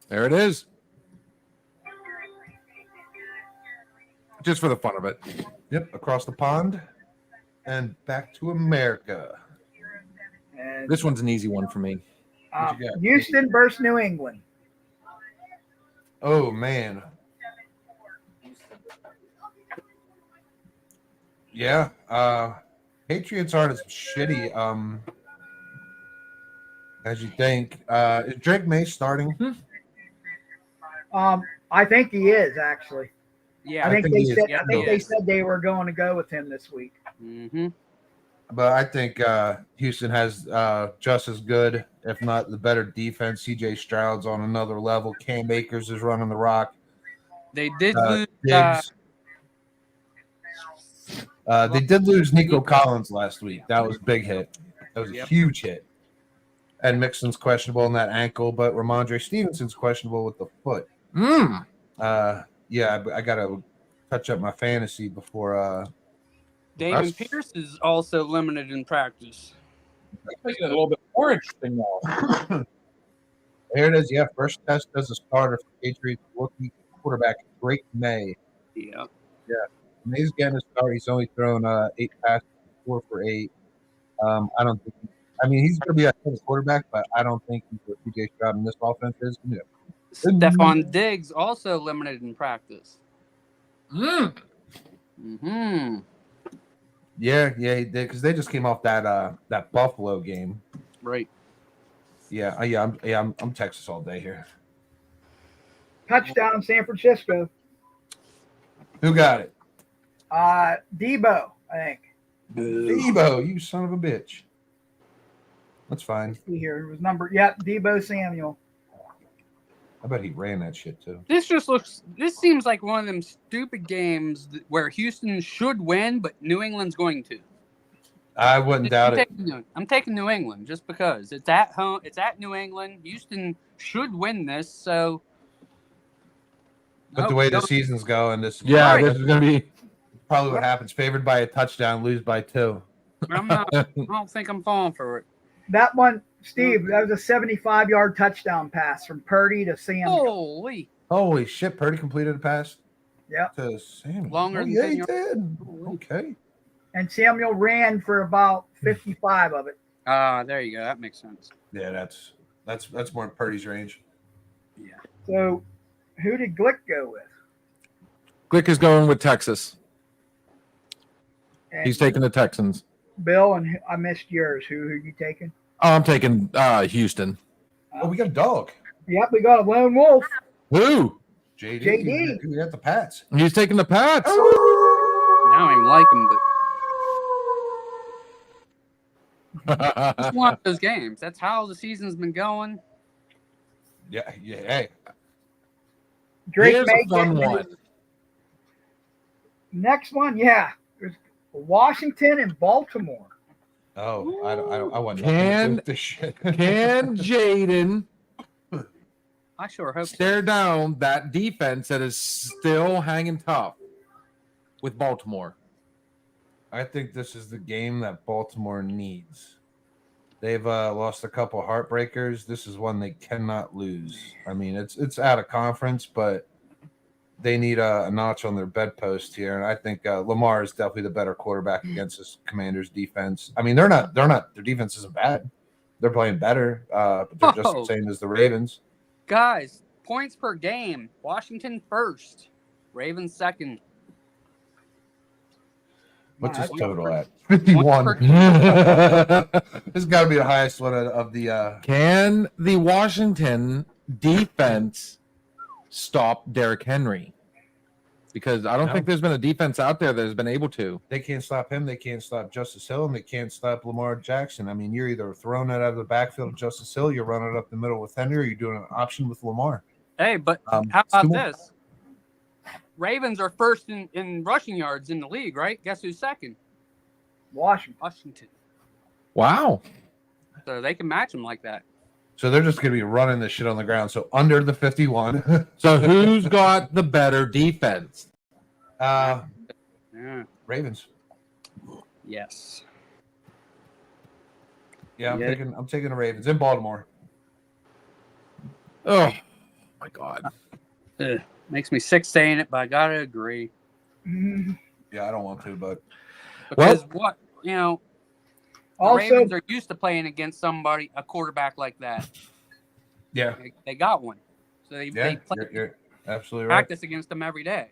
There it is. Just for the fun of it. Yep, across the pond and back to America. And This one's an easy one for me. What you got? Houston versus New England. Oh man. Yeah. Patriots aren't as shitty as you think. Is Drake May starting? I think he is actually. Yeah. I think think they he is. said. Yeah, I think he they is. said they were going to go with him this week. Mm-hmm. But I think Houston has just as good, if not the better defense. CJ Stroud's on another level. Cam Akers is running the rock. They did lose. Diggs. They did lose Nico Collins last week. That was a big hit. That was a Yep. huge hit. And Mixon's questionable in that ankle, but Ramondre Stevenson's questionable with the foot. Yeah, I got to touch up my fantasy before. Damon Pierce is also limited in practice. Making it a little bit more interesting now. There it is. Yeah, first test as a starter for Patriots rookie quarterback Drake May. Yeah. May's getting a start. He's only thrown 8 passes, 4 for 8. I don't think. I mean, he's going to be a good quarterback, but I don't think he's what CJ Stroud in this offense is. You know. Stephon Diggs also limited in practice. Mm-hmm. Yeah, he did because they just came off that Buffalo game. Right. I'm Texas all day here. Touchdown, San Francisco. Who got it? Debo, I think. Debo, you son of a bitch. That's fine. See here, it was number. Yep, Debo Samuel. I bet he ran that shit too. This seems like one of them stupid games where Houston should win, but New England's going to. I wouldn't doubt it. I'm taking New England just because it's at home. It's at New England. Houston should win this. So, But the way the season's going, this Yeah, this is going to be. probably what happens. Favored by a touchdown, lose by 2. I'm not. I don't think I'm falling for it. That one, Steve, that was a 75-yard touchdown pass from Purdy to Samuel. Holy shit! Purdy completed a pass. Yep. To Samuel. Longer than yeah, 10 he yards. did. Okay. And Samuel ran for about 55 of it. There you go. That makes sense. Yeah, that's more in Purdy's range. So, who did Glick go with? Glick is going with Texas. And He's taking the Texans. Bill, and I missed yours. Who are you taking? Oh, I'm taking Houston. Oh, we got a dog. Yep, we got a lone wolf. Who? JD. We got the Pats. He's taking the Pats. Now I don't even like him, but it's one of those games. That's how the season's been going. Yeah. Hey, Drake Here's May a fun getting- one. Next one, yeah. There's Washington and Baltimore. oh, I want Can- this shit. Can Jaden I sure hope so. stare down that defense that is still hanging tough with Baltimore? I think this is the game that Baltimore needs. They've lost a couple heartbreakers. This is one they cannot lose. I mean, it's out of conference, but they need a notch on their bedpost here. And I think Lamar is definitely the better quarterback against this Commanders defense. I mean, they're not. Their defense isn't bad. They're playing better, but they're just the same as the Ravens. Guys, points per game. Washington first. Ravens second. What's his Wow, total at? Points 51. per This has got to be the highest one of the. Can the Washington defense stop Derrick Henry? Because I don't No. think there's been a defense out there that has been able to. They can't stop him. They can't stop Justice Hill, and they can't stop Lamar Jackson. I mean, you're either throwing it out of the backfield of Justice Hill, you're running it up the middle with Henry, or you're doing an option with Lamar. Hey, but Um, how about Stu- this? Ravens are first in rushing yards in the league, right? Guess who's second? Washington. Washington. Wow. So they can match them like that. So they're just going to be running this shit on the ground. So under the 51. So who's got the better defense? Yeah. Ravens. Yes. Yeah, Yeah. I'm taking the Ravens in Baltimore. Oh my God. Ugh. Makes me sick saying it, but I gotta agree. Mhm. Yeah, I don't want to, but Because the Also, Ravens are used to playing against a quarterback like that. yeah, They got one, so they play, you're absolutely right. practice against them every day.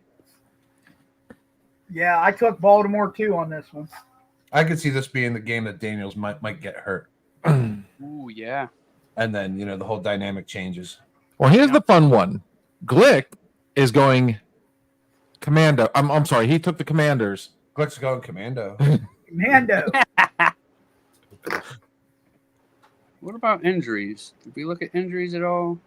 yeah, I took Baltimore too on this one. I could see this being the game that Daniels might get hurt, Ooh, yeah. and then the whole dynamic changes. Well, here's the fun one. Glick is going commando. I'm sorry. He took the Commanders. Glick's going commando. Mando. What about injuries? Did we look at injuries at all?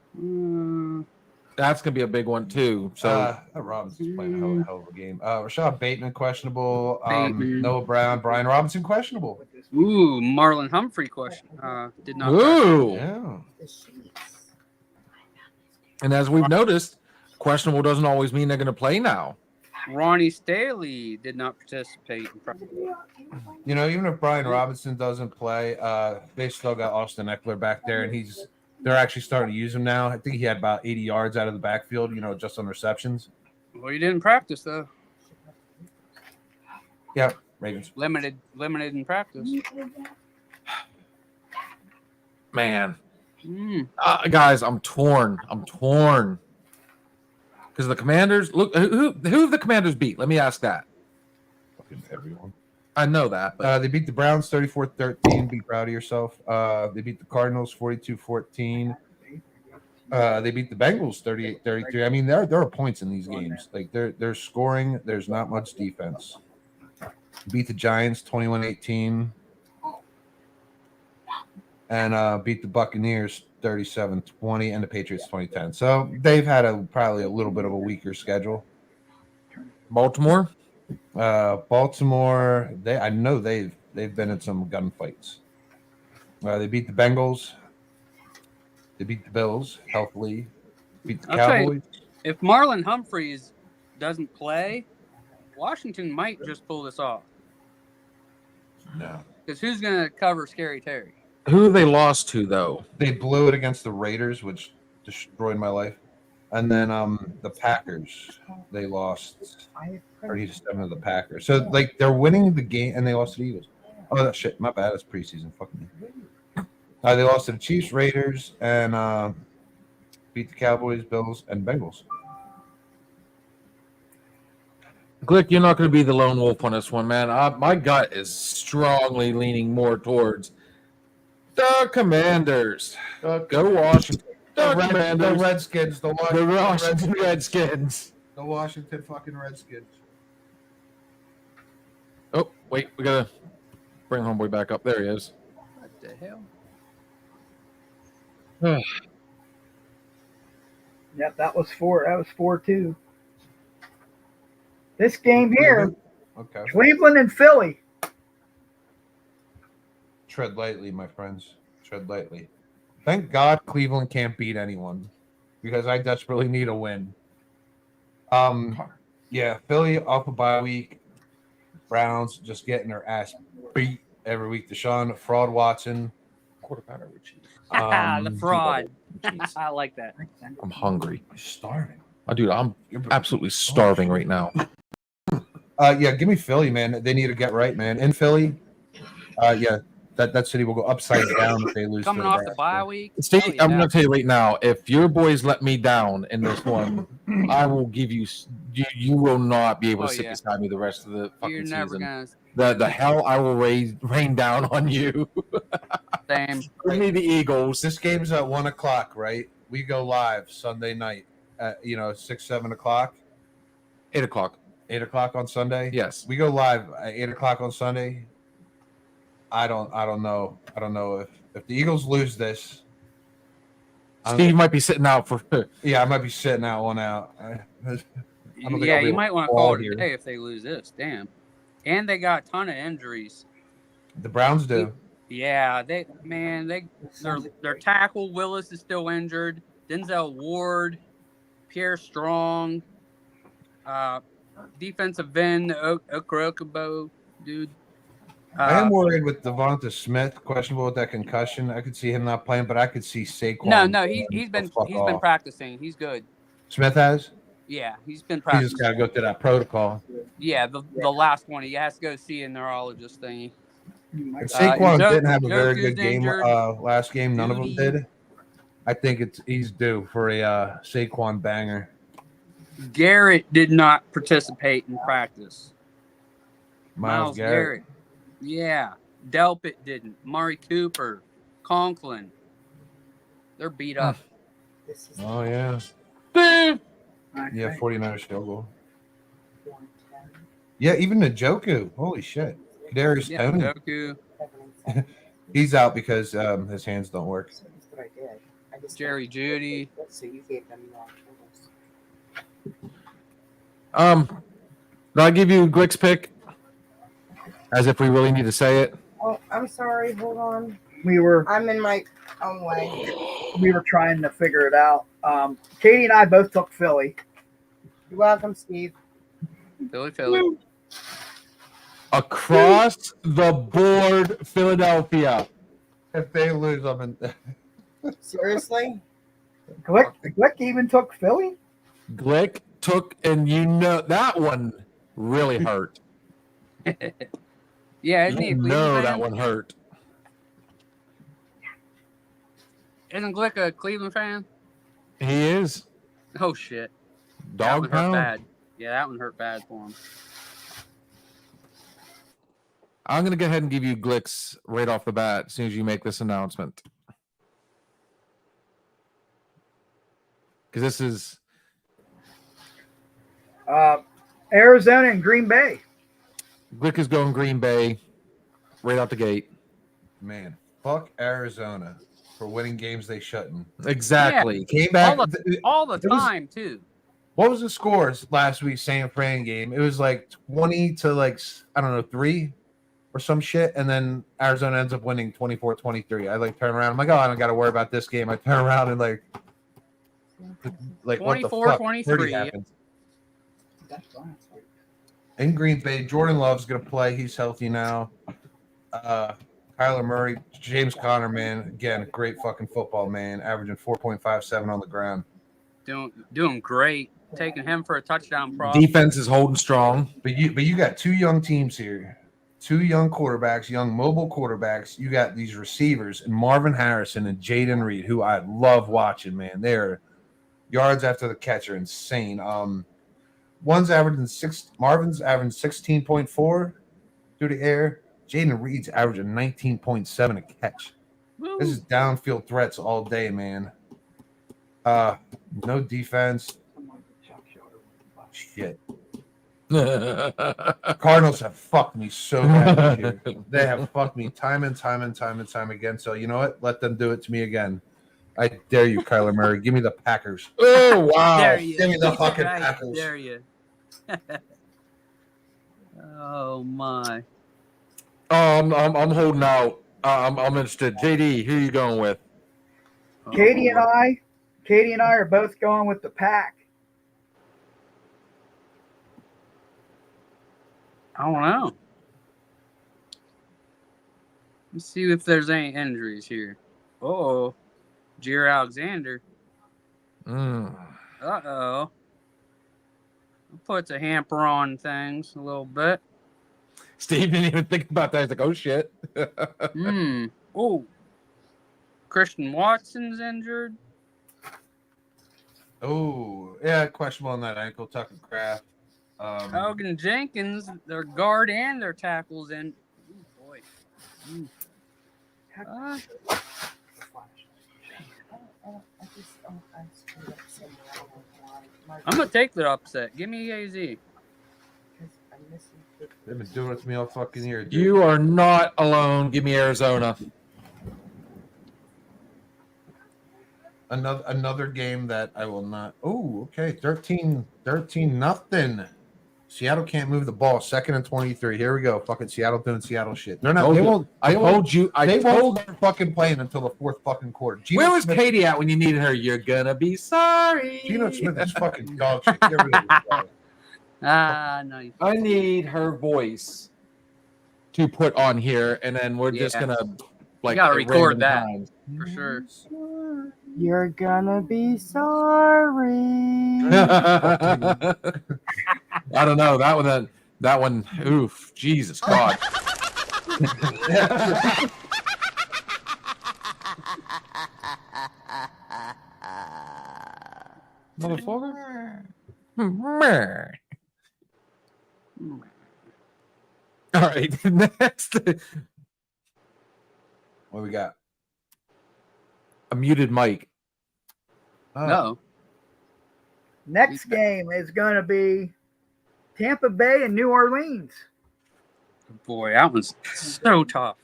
That's gonna be a big one too. So Robinson's playing a hell of a game. Rashad Bateman questionable. Bateman. Noah Brown, Brian Robinson questionable. Ooh, Marlon Humphrey question. Did not. ooh. Yeah. And as we've noticed, questionable doesn't always mean they're gonna play now. Ronnie Staley did not participate in practice. Even if Brian Robinson doesn't play, they still got Austin Eckler back there, and they're actually starting to use him now. I think he had about 80 yards out of the backfield, just on receptions. Well, he didn't practice though. Yeah, Ravens. Limited in practice. Man, Mm. guys, I'm torn. Because the Commanders, look, who have the Commanders beat? Let me ask that. Fucking everyone. I know that, but They beat the Browns 34-13. Be proud of yourself. They beat the Cardinals 42-14. They beat the Bengals 38-33. I mean, there are points in these games. Like they're scoring. There's not much defense. Beat the Giants 21-18. And beat the Buccaneers 37-20 and the Patriots 20-10. So they've had probably a little bit of a weaker schedule. Baltimore. Baltimore, I know they've been in some gunfights. They beat the Bengals. They beat the Bills healthily. Beat the I'll tell you, Cowboys. if Marlon Humphreys doesn't play, Washington might just pull this off. No. Because who's going to cover Scary Terry? Who have they lost to though? They blew it against the Raiders, which destroyed my life. And then the Packers, they lost 30-7 to the Packers. So like they're winning the game and they lost to the Eagles. Oh, that shit. My bad. It's preseason. Fuck me. They lost to the Chiefs, Raiders, and beat the Cowboys, Bills, and Bengals. Glick, you're not going to be the lone wolf on this one, man. My gut is strongly leaning more towards the Commanders. Go Washington. The Commanders. The Redskins. The Washington Redskins. The Washington fucking Redskins. Oh, wait. We got to bring homeboy back up. There he is. What the hell? Yep, that was 4-2. This game here, Okay. Cleveland and Philly. Tread lightly, my friends. Tread lightly. Thank God Cleveland can't beat anyone because I desperately need a win. Yeah, Philly off a bye week. Browns just getting their ass beat every week. Deshaun Fraud Watson. Quarter pounder with cheese. The fraud. I like that. I'm hungry. You're starving. Oh, dude, I'm absolutely starving right now. Yeah, give me Philly, man. They need to get right, man. In Philly, yeah, that city will go upside down if they lose. Coming to off the Nebraska. bye week. Steve, oh, I'm yeah. going to tell you right now, if your boys let me down in this one, I will give you will not be able to Oh, sit yeah. beside me the rest of the fucking You're never season. gonna The hell I will rain down on you. same. Give me the Eagles. This game's at 1:00, right? We go live Sunday night at 6-7 o'clock, 8 o'clock. 8 o'clock on Sunday. Yes. We go live at 8 o'clock on Sunday. I don't know. I don't know if the Eagles lose this. Steve might be sitting out for. Yeah, I might be sitting that one out. I don't think Yeah, I'll be you able might to want to call call it here. a day if they lose this. Damn. And they got a ton of injuries. The Browns do. Yeah, their tackle Willis is still injured. Denzel Ward, Pierre Strong, defensive end Okorokobo, dude. I am worried with Devonta Smith, questionable with that concussion. I could see him not playing, but I could see Saquon. No, going he's the been fuck off. practicing. He's good. Smith has. Yeah, he's been He practicing. just got to go through that protocol. Yeah, the last one he has to go see a neurologist thingy. And Saquon didn't have a very Njoku's good game injured. last game. None of them Judy. did. I think he's due for a Saquon banger. Garrett did not participate in practice. Miles Garrett. Yeah. Delpit didn't. Murray Cooper. Conklin. They're beat up. Oh, yeah. Okay. Yeah, 49ers field goal. Yeah, even Njoku. Holy shit. Kadarius Yeah, Toney. Njoku. He's out because his hands don't work. Jerry Judy. Did I give you Glick's pick? As if we really need to say it. Oh, I'm sorry. Hold on. We were I'm in my own way. trying to figure it out. Katie and I both took Philly. You're welcome, Steve. Philly. Across the board, Philadelphia. If they lose, I'm in. Seriously? Glick even took Philly. Glick took, and you know that one really hurt. Yeah, isn't he a You Cleveland know fan? that one hurt. Isn't Glick a Cleveland fan? He is. Oh shit. That Dog one hurt pound. bad. Yeah, that one hurt bad for him. I'm going to go ahead and give you Glick's right off the bat as soon as you make this announcement. Because this is Arizona and Green Bay. Glick is going Green Bay right out the gate. Man, fuck Arizona for winning games they shouldn't. Exactly. Came back. All the It was- time too. What was the scores last week San Fran game? It was like 20 to 3 or some shit. And then Arizona ends up winning 24-23. I turn around. I'm like, oh, I don't got to worry about this game. I turn around and like what the fuck? 24-23, 30 happened. In Green Bay, Jordan Love's going to play. He's healthy now. Kyler Murray, James Conner, man. Again, great fucking football, man. Averaging 4.57 on the ground. Doing great. Taking him for a touchdown prop. Defense is holding strong. But you got two young teams here. Two young quarterbacks, young mobile quarterbacks. You got these receivers and Marvin Harrison and Jaden Reed, who I love watching, man. They're yards after the catch are insane. Marvin's averaging 16.4 through the air. Jaden Reed's averaging 19.7 a catch. Woo. This is downfield threats all day, man. No defense. Shit. Cardinals have fucked me so bad this year. They have fucked me time and time again. So you know what? Let them do it to me again. I dare you, Kyler Murray. Give me the Packers. Oh, wow. Dare you. Give me the He's fucking right. Packers. Dare you. Oh my. I'm holding out. I'm interested. JD, who are you going with? Katie and I are both going with the Pack. I don't know. Let's see if there's any injuries here. Uh-oh. Jair Alexander. Uh-oh. Puts a hamper on things a little bit. Steve didn't even think about that. He's like, oh, shit. Oh. Christian Watson's injured. Oh, yeah, questionable on that ankle. Tucker Kraft. Hogan Jenkins, their guard and their tackles in. Oh, boy. I'm going to take the upset. Give me AZ. They've been doing it to me all fucking year. Dude. You are not alone. Give me Arizona. Another game that I will not. Oh, okay. 13 nothing. Seattle can't move the ball. 2nd and 23. Here we go. Fucking Seattle doing Seattle shit. They're not. Told They you. won't. I told you. I They told. won't start fucking playing until the 4th fucking quarter. Geno Where was Smith, Katie at when you needed her? You're gonna be sorry. Geno Smith is fucking dog shit. Get rid of this guy. Ah, nice. I need her voice to put on here, and then we're just Yeah. gonna like gotta at record random that. times. For sure. You're gonna be sorry. I don't know that one. That one. Oof, Jesus God. Motherfucker. All right, next. What we got? A muted mic. Oh, No. Next game is going to be Tampa Bay and New Orleans. Boy, that one's so tough.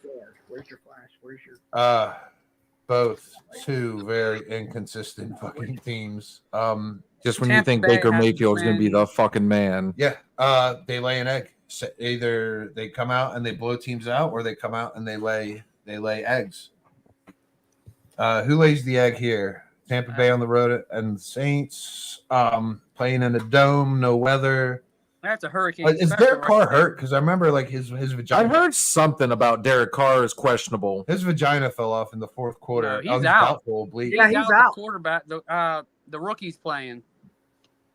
Where's your flash? Where's your? Both two very inconsistent fucking teams. Just when you Tampa think Bay Baker has Mayfield's going to be been- the fucking man. Yeah, they lay an egg. So either they come out and they blow teams out, or they come out and they lay eggs. Who lays the egg here? Tampa Bay on the road and the Saints. Playing in a dome, no weather. That's a hurricane. Is special Derek Carr right there. hurt? Because I remember like his I vagina. heard something about Derek Carr is questionable. His vagina fell off in the 4th quarter. No, Oh, he's out. doubtful, bleed. Yeah, he's out. The quarterback. The rookie's playing.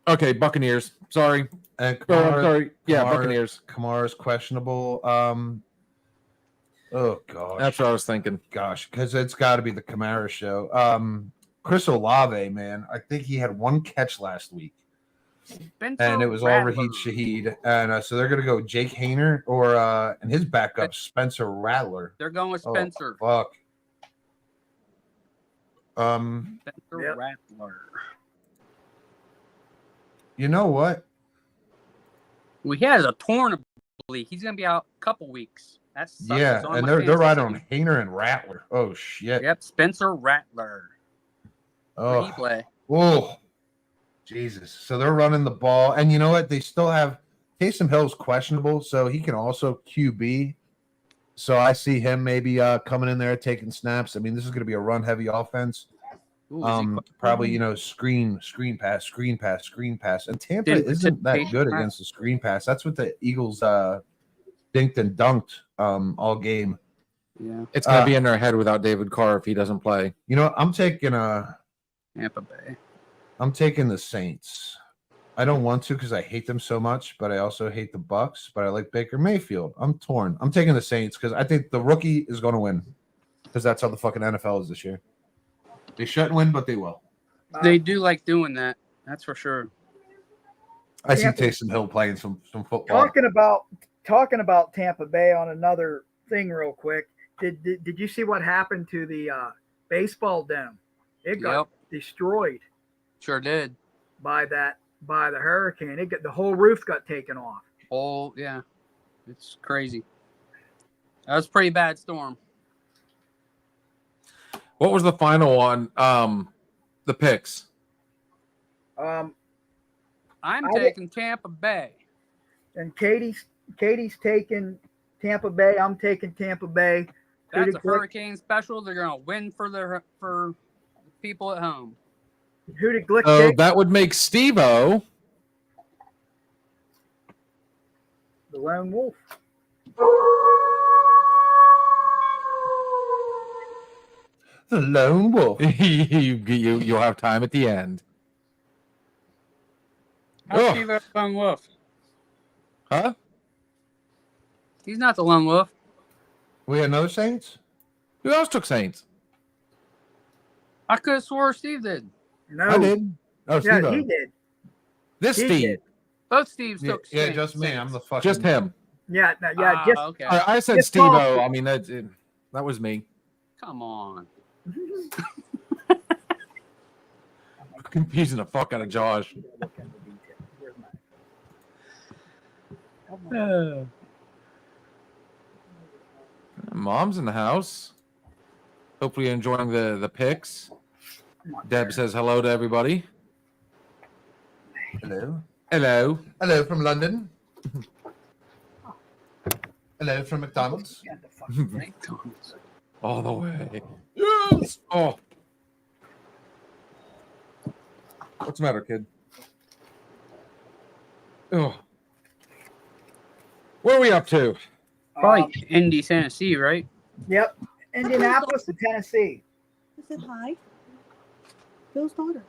Okay, Buccaneers. Sorry. And Oh, I'm sorry. Yeah, Kamara- Buccaneers. Kamara's questionable. Oh gosh. That's what I was thinking. Gosh, because it's got to be the Kamara show. Chris Olave, man, I think he had 1 catch last week, Spencer and it was all Rattler. Raheem Shaheed, and so they're gonna go Jake Hayner or and his backup Spencer Rattler. They're going with Oh, Spencer. fuck. Spencer Yep. Rattler. You know what? Well, he has a torn oblique. He's gonna be out a couple weeks. That's Yeah, and they're right on Hayner and Rattler. Oh shit. Yep, Spencer Rattler. Where he Oh, play? oh, Jesus. So they're running the ball, and you know what? They still have Taysom Hill's questionable, so he can also QB. So I see him maybe coming in there taking snaps. I mean, this is going to be a run heavy offense. Ooh, is he Probably screen pass. And Tampa Didn't isn't that participate good in that. against the screen pass. That's what the Eagles dinked and dunked all game. Yeah, It's going to be in their head without David Carr if he doesn't play. You know, I'm taking Tampa Bay. the Saints. I don't want to because I hate them so much, but I also hate the Bucks. But I like Baker Mayfield. I'm torn. I'm taking the Saints because I think the rookie is going to win because that's how the fucking NFL is this year. They shouldn't win, but they will. They do like doing that. That's for sure. I see Tampa- Taysom Hill playing some football. Talking about Tampa Bay on another thing real quick. Did you see what happened to the baseball dome? It got Yep, destroyed sure did. by the hurricane. The whole roof got taken off. Oh yeah, it's crazy. That was a pretty bad storm. What was the final one? The picks. I'm I- taking Tampa Bay. And Katie's taking Tampa Bay. I'm taking Tampa Bay. That's a Glick- hurricane special. They're gonna win for people at home. Who did Glick So take? that would make Steve-O. The Lone Wolf. The Lone Wolf. You'll have time at the end. How's Ugh. Steve a lone wolf? Huh? He's not the lone wolf. We had another Saints? Who else took Saints? I could have swore Steve did. No, I did. Oh, Yeah, Steve. he did. This He Steve. did. Both Steves Yeah, took yeah, Saints. just me. I'm the fucking. Just him. Yeah, no, yeah, Ah, just okay. I said Just Steve-O. talk. I mean, that was me. Come on. Confusing the fuck out of Josh. Mom's in the house. Hopefully enjoying the picks. Come on, Deb Jared. says hello to everybody. Hello. Hello. Hello from London. Hello from McDonald's. Get the fucking thing. All the way. Yes. Oh. What's the matter, kid? Oh. What are we up to? Probably Indy, Tennessee, right? Yep. Indianapolis to Tennessee. I said hi. Bill's daughter.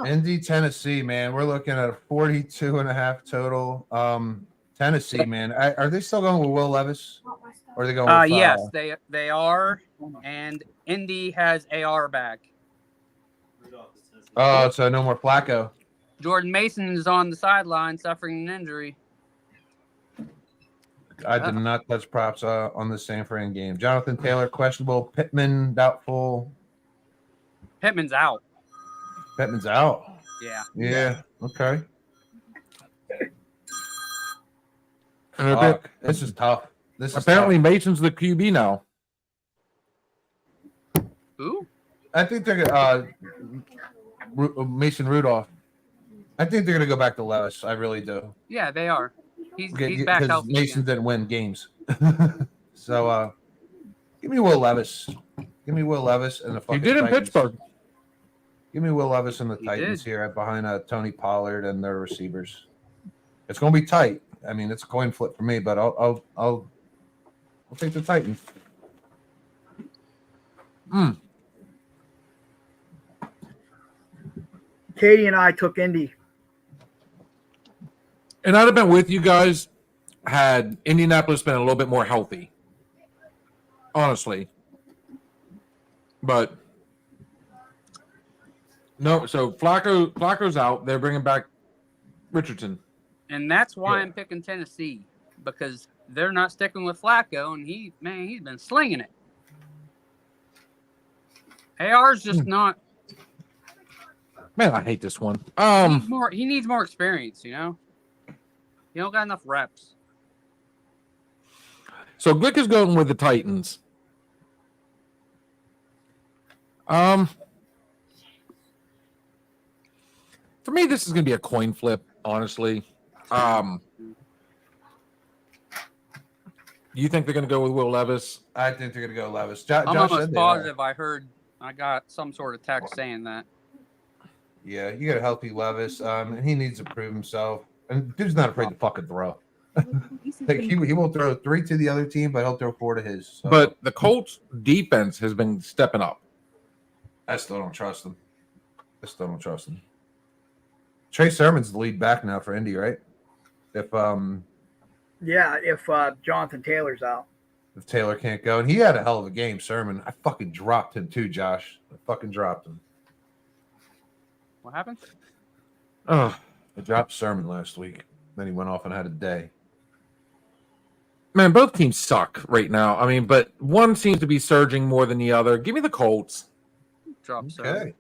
Indy, Tennessee, man. We're looking at a 42.5 total. Tennessee, man. Are they still going with Will Levis? Or are they going with Yes, they are. And Indy has AR back. Oh, so no more Flacco. Jordan Mason is on the sideline suffering an injury. I did not touch props on the San Fran game. Jonathan Taylor, questionable. Pittman, doubtful. Pittman's out. Pittman's out. Yeah. Yeah. Okay. And Fuck. This is tough. This is apparently tough. Mason's the QB now. Who? I think they're Mason Rudolph. I think they're gonna go back to Levis. I really do. Yeah, they are. He's Okay, back because healthy. Mason again. didn't win games. So give me Will Levis. Give me Will Levis and the He fucking did in Titans. Pittsburgh. Give me Will Levis and the He Titans did. here behind Tony Pollard and their receivers. It's gonna be tight. I mean, it's a coin flip for me, but I'll take the Titans. Katie and I took Indy. And I'd have been with you guys had Indianapolis been a little bit more healthy. Honestly. But no, so Flacco's out. They're bringing back Richardson. And that's why Yeah. I'm picking Tennessee, because they're not sticking with Flacco, and he's been slinging it. AR's just not. Man, I hate this one. He needs more experience, you know. He don't got enough reps. So Glick is going with the Titans. For me, this is going to be a coin flip, honestly. You think they're going to go with Will Levis? I think they're gonna go Levis. I'm Josh almost said they are. positive I got some sort of text saying that. Yeah, you got a healthy Levis. And he needs to prove himself. And dude's not afraid to fucking throw. Like, he won't throw 3 to the other team, but he'll throw 4 to his. So But the Colts defense has been stepping up. I still don't trust him. Trey Sermon's the lead back now for Indy, right? If Yeah, if Jonathan Taylor's out. Taylor can't go, and he had a hell of a game, Sermon. I fucking dropped him too, Josh. I fucking dropped him. What happened? Oh, I dropped Sermon last week. Then he went off and had a day. man, both teams suck right now. I mean, but one seems to be surging more than the other. Give me the Colts. Drop so. Okay.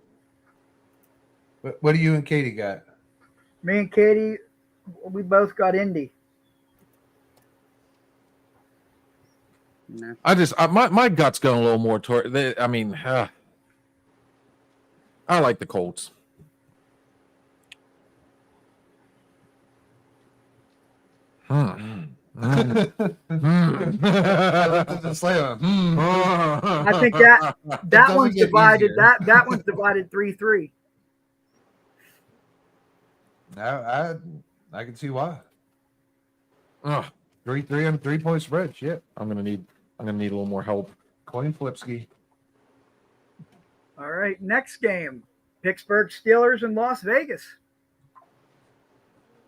What do you and Katie got? Me and Katie, we both got Indy. Nah. I just my gut's going a little more toward. I like the Colts. I I think that doesn't one's get divided. easier. That one's divided 3-3. I can see why. Ugh, 3-3 on 3-point spread. Shit. I'm gonna need a little more help. Coin flipski. All right, next game: Pittsburgh Steelers and Las Vegas.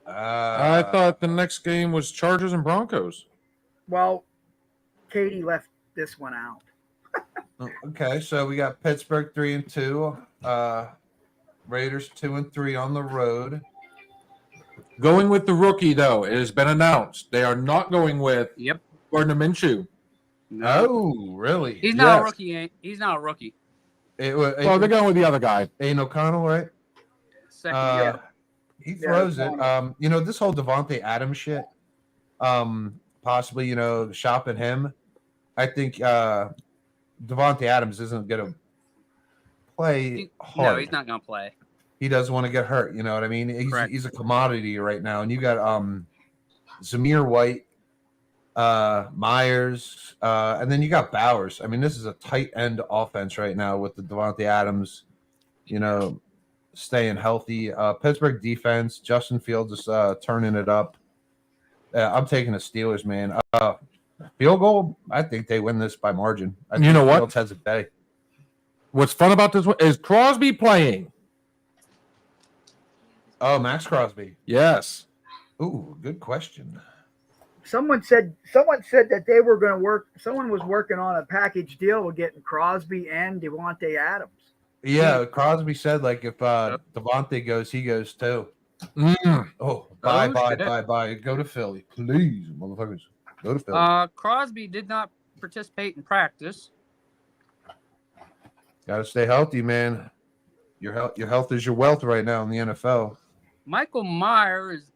I thought the next game was Chargers and Broncos. Well, Katie left this one out. Okay, so we got Pittsburgh 3-2, Raiders 2-3 on the road. Going with the rookie, though, it has been announced they are not going with Yep. Gardner Minshew. No. Oh, really? He's not a Yes. rookie. He's not a rookie. Well, they're going with the other guy. Aiden O'Connell, right? Second year. He throws it. O'Connell. This whole Devontae Adams shit, possibly, shopping him. I think Devontae Adams isn't going to play hard. No, he's not going to play. He doesn't want to get hurt. You know what I mean? Correct. He's a commodity right now. And you got Zamir White, Myers, and then you got Bowers. I mean, this is a tight end offense right now with the Devontae Adams, staying healthy. Pittsburgh defense, Justin Fields is turning it up. I'm taking the Steelers, man. Field goal, I think they win this by margin. I think You know what? Fields has a day. What's fun about this one is Crosby playing. Oh, Max Crosby. Yes. Ooh, good question. Someone said that they were going to work. Someone was working on a package deal with getting Crosby and Devontae Adams. Yeah, Crosby said like if Devontae goes, he goes too. Oh, bye. Go to Philly, please, motherfuckers. Go to Philly. Crosby did not participate in practice. Got to stay healthy, man. Your health is your wealth right now in the NFL. Michael Meyer is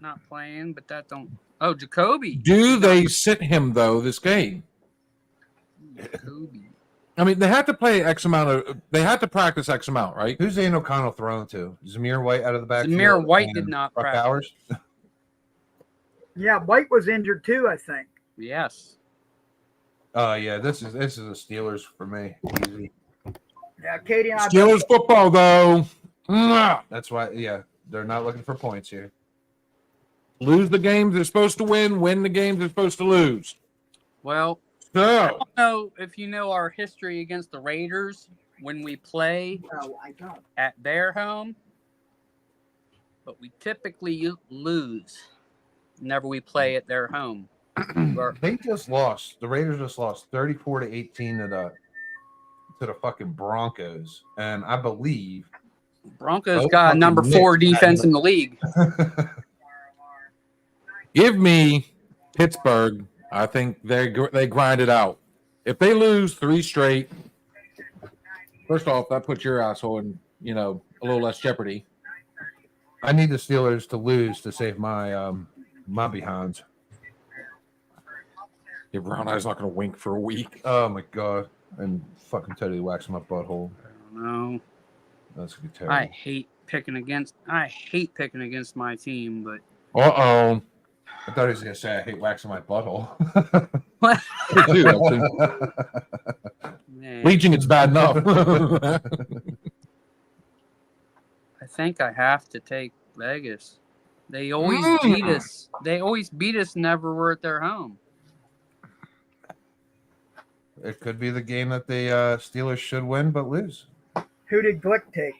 not playing, but that don't. Oh, Jacoby. Do they sit him though this game? Jacoby. I mean, they had to play X amount of. They had to practice X amount, right? Who's Aiden O'Connell thrown to? Zamir White out of the backfield. Zamir White and did not Brock practice. Bowers. Yeah, White was injured too, I think. Yes. Oh yeah, this is a Steelers for me. Easy. Yeah, Katie and I. Steelers football though. Mwah. That's why. Yeah, they're not looking for points here. Lose the games they're supposed to win. Win the games they're supposed to lose. Well, I So don't know if you know our history against the Raiders when we play No, I don't. at their home, but we typically lose whenever we play at their home. They just lost. The Raiders just lost 34-18 to the fucking Broncos, and I believe Broncos got a number 4 defense in the league. give me Pittsburgh. I think they grind it out. If they lose 3 straight, first off, that puts your asshole in a little less jeopardy. I need the Steelers to lose to save my my behinds. Your brown eye's not going to wink for a week. Oh my god! And fucking totally waxing my butthole. No, That's gonna be terrible. I hate picking against my team, but Uh-oh. I thought he was gonna say I hate waxing my butthole. Me too, actually. man, Bleaching, it's bad enough. I think I have to take Vegas. They always beat us. They always beat us whenever we're at their home. It could be the game that the Steelers should win but lose. Who did Glick take?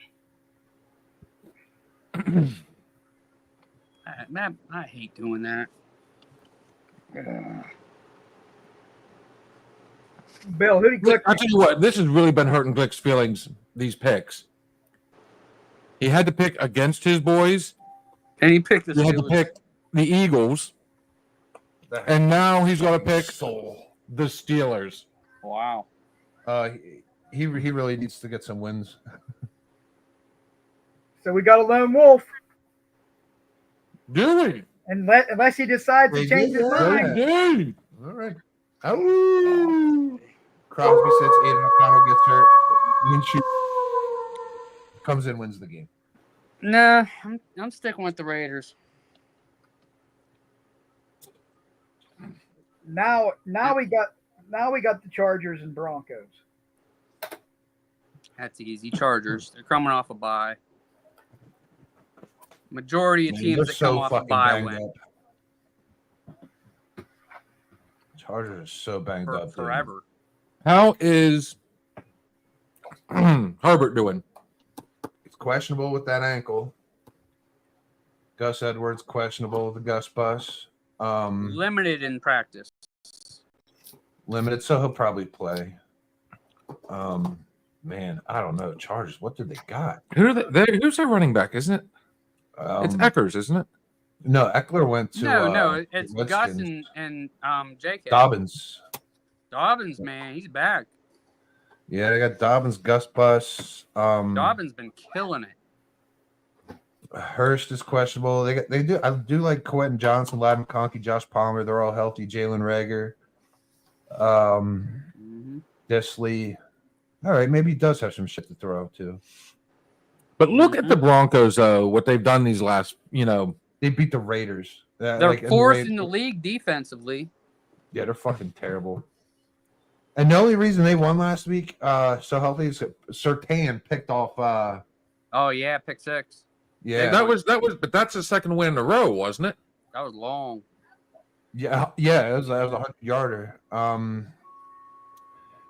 I hate doing that. Bill, who did Glick I'll take? tell you what, this has really been hurting Glick's feelings, these picks. He had to pick against his boys. And he picked the He had to Steelers. pick the Eagles. And now he's got to pick Soul. the Steelers. Wow. He really needs to get some wins. So we got a lone wolf, Do we? unless he decides to They change did his that. mind. Yay. All right. Oh. Crosby sits. Aiden O'Connell gets hurt. Minshew comes in, wins the game. Nah, I'm sticking with the Raiders. Now we got the Chargers and Broncos. That's easy. Chargers. They're coming off a bye. Majority of teams that come off a bye win Chargers are so banged for up. dude. forever. How is Herbert doing? It's questionable with that ankle. Gus Edwards questionable with the Gus bus. Limited in practice. Limited, so he'll probably play. Man, I don't know. Chargers, what did they got? Who's their running back, isn't it? It's Eckers, isn't it? No, Eckler went to No, it's Gus Redskins. and J.K. Dobbins. Dobbins, man, he's back. Yeah, they got Dobbins, Gus Bus. Dobbins been killing it. Hurst is questionable. I do like Quentin Johnson, Ladd McConkey, Josh Palmer. They're all healthy. Jalen Reagor, Disley. All right, maybe he does have some shit to throw too. But look at the Broncos, though, what they've done these last, They beat the Raiders. They're fourth in the league defensively. Yeah, they're fucking terrible. And the only reason they won last week, so healthy, is Surtain picked off. Oh yeah, pick six. Yeah, but that's the second win in a row, wasn't it? That was long. yeah. It was a 100-yarder.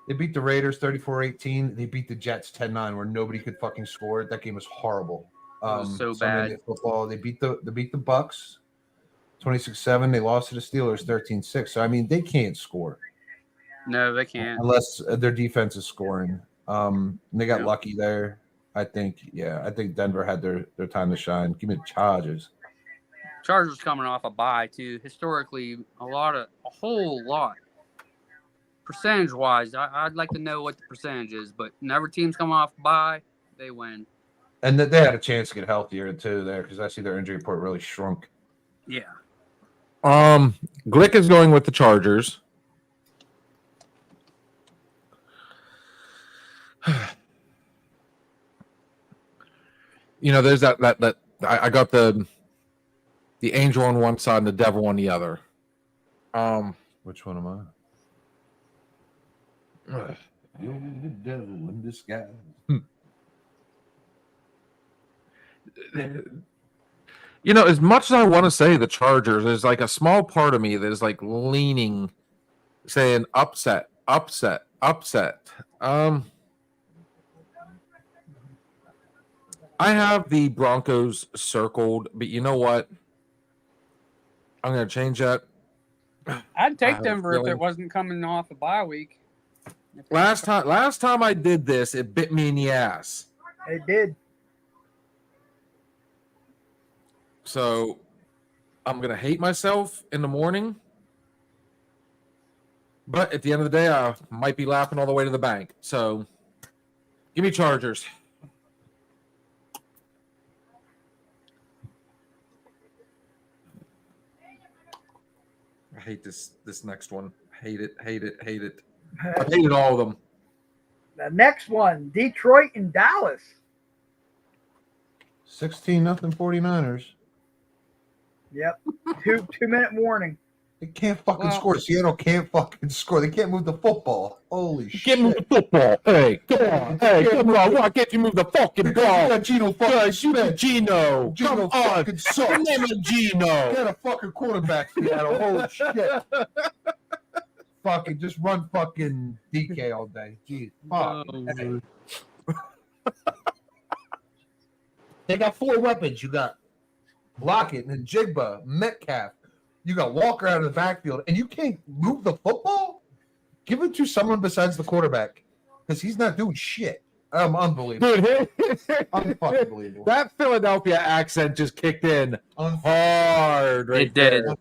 They beat the Raiders 34-18. They beat the Jets 10-9, where nobody could fucking score. That game was horrible. Was so Sunday bad. Night Football. They beat the Bucks 26-7. They lost to the Steelers 13-6. So I mean, they can't score No, they can't. unless their defense is scoring. They got Yeah. lucky there. I think Denver had their time to shine. Give me the Chargers. Chargers coming off a bye too. Historically, a whole lot. Percentage wise, I'd like to know what the percentage is, but whenever teams come off bye, they win. And they had a chance to get healthier too there, because I see their injury report really shrunk. Yeah. Glick is going with the Chargers. There's that I got the angel on one side and the devil on the other. Which one am I? You're the devil in disguise. As much as I want to say the Chargers, there's like a small part of me that is like leaning, saying upset. I have the Broncos circled, but you know what? I'm going to change that. I'd I take have a Denver if feeling- it wasn't coming off a bye week. Last time I did this, it bit me in the ass. It did. So I'm going to hate myself in the morning. But at the end of the day, I might be laughing all the way to the bank. So give me Chargers. I hate this next one. Hate it. I hated all of them. The next one, Detroit and Dallas. 16-0 49ers. Yep. 2-minute warning. They can't fucking score. Seattle can't fucking score. They can't move the football. Holy shit. Get move the football. Hey, come on. Hey, come on. Why can't you move the fucking You ball? got Gino fucking Guys, you got Smith. Gino. Gino Come on. fucking The sucks. name of Gino. Got a fucking quarterback, Seattle. Holy shit. Fucking just run fucking DK all day. Jeez. Fuck. They got 4 weapons. You got Lockett and Jigba, Metcalf. You got Walker out of the backfield, and you can't move the football? Give it to someone besides the quarterback, because he's not doing shit. Unbelievable. Dude, Unfucking that Philadelphia accent just kicked in hard right It did. there.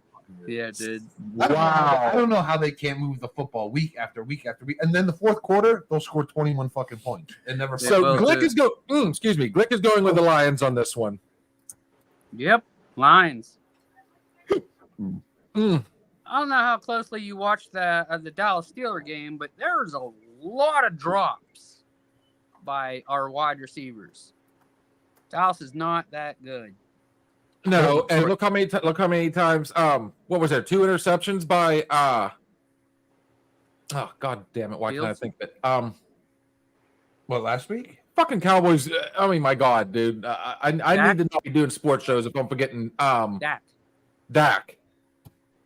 Yeah, it did. I don't know how they can't move the football week after week after week. And then the fourth quarter, they'll score 21 fucking points and never. So well, Glick dude. Glick is going with the Lions on this one. Yep. Lions. Mm. I don't know how closely you watched the Dallas Steeler game, but there was a lot of drops by our wide receivers. Dallas is not that good. No, and look how many times. What was there? 2 interceptions by. Oh God damn it! Why can't I Fields? think that? What, last week? Fucking Cowboys. I mean, my God, dude. I need to not be doing sports shows if I'm forgetting. Dak.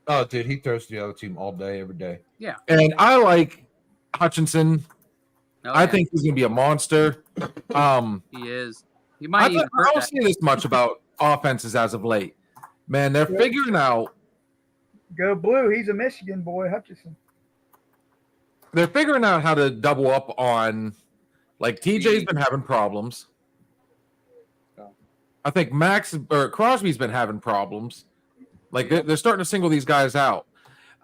Oh, dude, he throws to the other team all day, every day. Yeah. And I like Hutchinson. Oh, I yeah, think he's gonna be a monster. he is. He might even I hurt don't that. see this much about offenses as of late. Man, they're figuring out. Go blue. He's a Michigan boy, Hutchinson. They're figuring out how to double up on. Like TJ's been having problems. I think Crosby's been having problems. Like they're starting to single these guys out.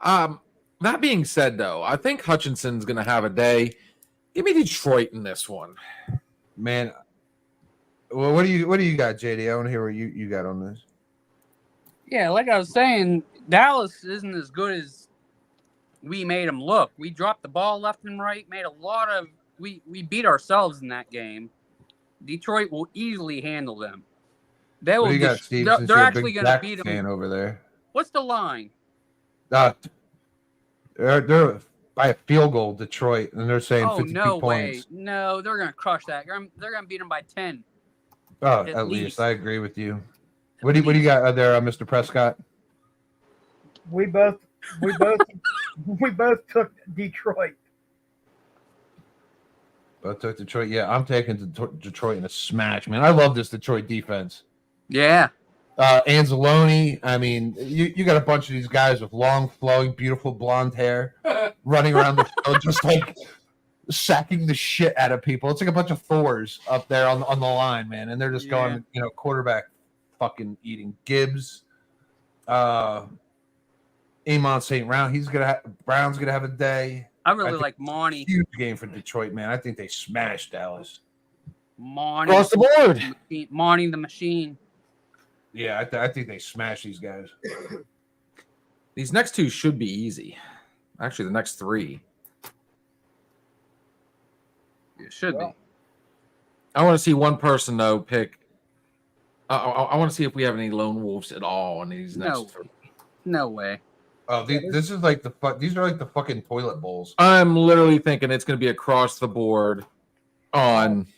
That being said, though, I think Hutchinson's going to have a day. Give me Detroit in this one. Man, well, what do you got, JD? I want to hear what you got on this. Yeah, like I was saying, Dallas isn't as good as we made them look. We dropped the ball left and right, made a lot of we beat ourselves in that game. Detroit will easily handle them. They will. What do you got, Steve? They're Since you're a actually big going to Dak beat them. fan over there. What's the line? They're by a field goal, Detroit, and they're saying Oh 52 no points. way! No, they're going to crush that. They're going to beat them by 10. Oh, At at least. least. I agree with you. What do you got there, Mr. Prescott? We both took Detroit. Both took Detroit. Yeah, I'm taking Detroit in a smash, man. I love this Detroit defense. Yeah. Anzalone. I mean, you got a bunch of these guys with long, flowing, beautiful blonde hair running around the field, just like sacking the shit out of people. It's like a bunch of Thors up there on the line, man, and they're just going, quarterback fucking eating. Gibbs, Amon St. Brown's gonna have a day. I really like Monty. Huge game for Detroit, man. I think they smashed Dallas. Monty. Across the board. Monty the Machine. Yeah, I think they smashed these guys. These next two should be easy. Actually, the next three. It should be. I want to see one person though pick. I want to see if we have any lone wolves at all in these next three. No way. Oh, this is like these are like the fucking toilet bowls. I'm literally thinking it's going to be across the board on.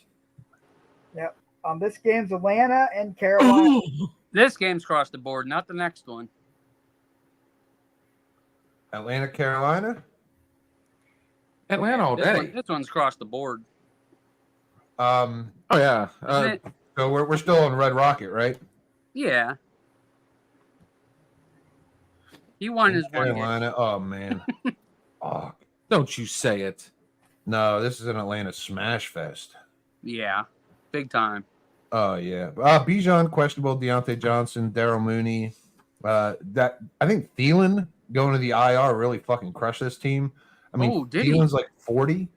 Yep. This game's Atlanta and Carolina. This game's across the board, not the next one. Atlanta, Carolina. Atlanta all day. This one's across the board. Oh yeah. Isn't it? So we're still on Red Rocket, right? Yeah. He won his one game. Carolina. Oh man. Oh, don't you say it. No, this is an Atlanta smash fest. Yeah. Big time. Oh yeah. Bijan questionable, Deontay Johnson, Daryl Mooney. That I think Thielen going to the IR really fucking crushed this team. I mean, Thielen's like 40,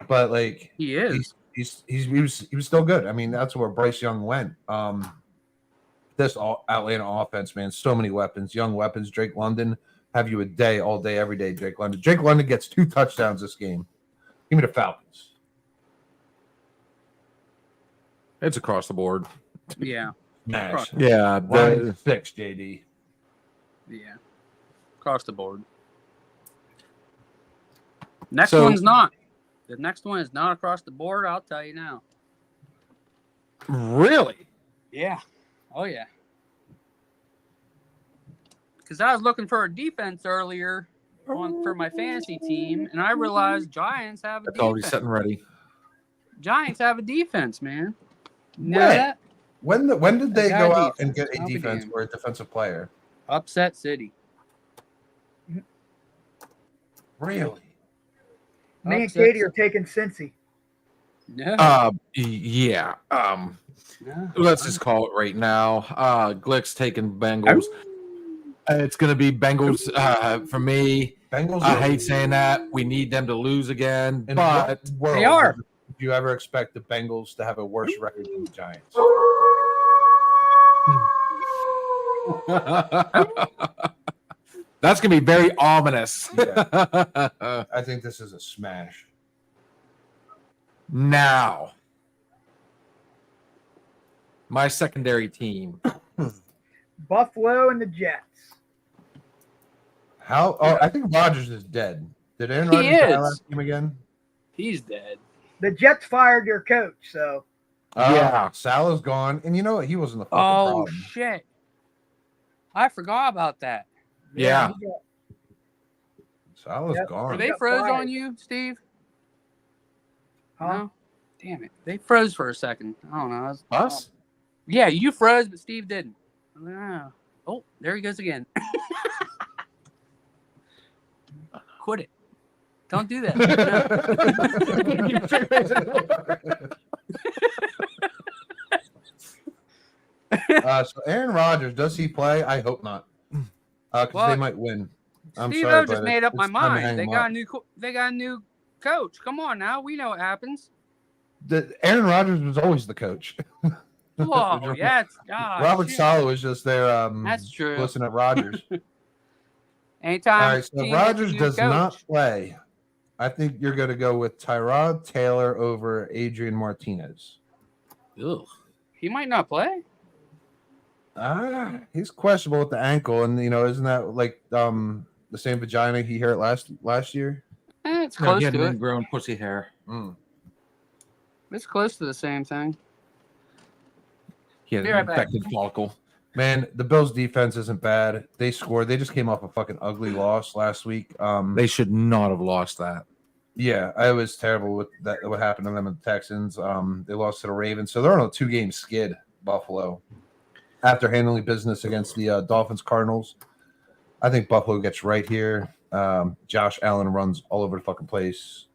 but like he is. He was still good. I mean, that's where Bryce Young went. This Atlanta offense, man, so many weapons, young weapons. Drake London have you a day, all day, every day. Drake London. Drake London gets 2 touchdowns this game. Give me the Falcons. It's across the board. Yeah. Smash. Yeah. Line 6, JD. Yeah. Across the board. Next one's not. The next one is not across the board. I'll tell you now. Really? Yeah. Oh, yeah. Because I was looking for a defense earlier for my fantasy team, and I realized Giants have a defense. Already set and ready. Giants have a defense, man. You know that? When did they go out and get a I'll be defense damned. or a defensive player? Upset City. Really? Me and Katie are taking Cincy. Yeah. Yeah. Yeah. Let's just call it right now. Glick's taking Bengals. It's going to be Bengals for me. Bengals. I hate saying that. We need them to lose again, In but what world they are. Did you ever expect the Bengals to have a worse record than the Giants? that's going to be very ominous. I think this is a smash. Now, my secondary team. Buffalo and the Jets. How? Oh, I think Rodgers is dead. Did Aaron He Rodgers die is. last game again? He's dead. The Jets fired their coach, so Yeah. Salah's gone, and you know what? He wasn't the fucking Oh, problem. shit. I forgot about that. Yeah. Salah's Yep. gone. Were they got froze fired. on you, Steve? huh? No? Damn it. They froze for a second. I don't know. Us? Yeah, you froze, but Steve didn't. Oh, there he goes again. Quit it. Don't do that. So Aaron Rodgers, does he play? I hope not, because Well, they might win. I'm Steve sorry, O just but made up my it's time to hang mind. They him got up. a they got a new coach. Come on now, we know what happens. Aaron Rodgers was always the coach. Whoa, yeah, it's God. Robert shit. Saleh was just there. That's true. Listening at Rodgers. Anytime. All right, so team Rodgers gets a new does not coach. play. I think you're going to go with Tyrod Taylor over Adrian Martinez. Ugh. He might not play. He's questionable with the ankle, and isn't that like the same vagina he hurt last year? It's No, close he had to it. ingrown pussy hair. It's close to the same thing. He had Be an right back. infected follicle. Man, the Bills' defense isn't bad. They scored. They just came off a fucking ugly loss last week. They should not have lost that. Yeah, I was terrible with that. What happened to them and the Texans? They lost to the Ravens, so they're on a 2-game skid. Buffalo, after handling business against the Dolphins, Cardinals. I think Buffalo gets right here. Josh Allen runs all over the fucking place.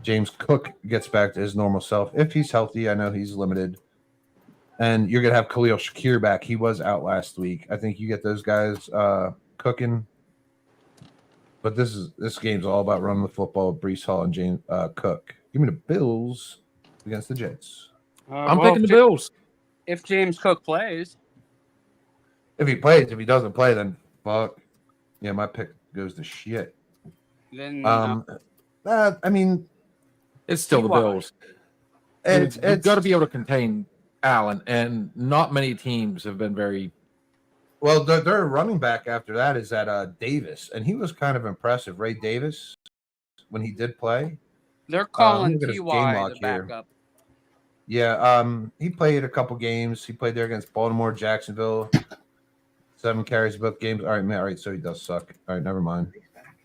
James Cook gets back to his normal self if he's healthy. I know he's limited. And you're gonna have Khalil Shakir back. He was out last week. I think you get those guys cooking. But this game's all about running the football with Breece Hall and James Cook. Give me the Bills against the Jets. I'm picking the Bills. If James Cook plays, If he plays, if he doesn't play, then fuck. Yeah, my pick goes to shit. then I mean, It's still the Why? Bills. it's You've got to be able to contain Allen, and not many teams have been very. well, their running back after that is that Davis, and he was kind of impressive. Ray Davis, when he did play. they're calling look at his game Ty log the here. backup. Yeah, he played a couple games. He played there against Baltimore, Jacksonville. 7 carries both games. All right, man. All right, so he does suck. All right, never mind.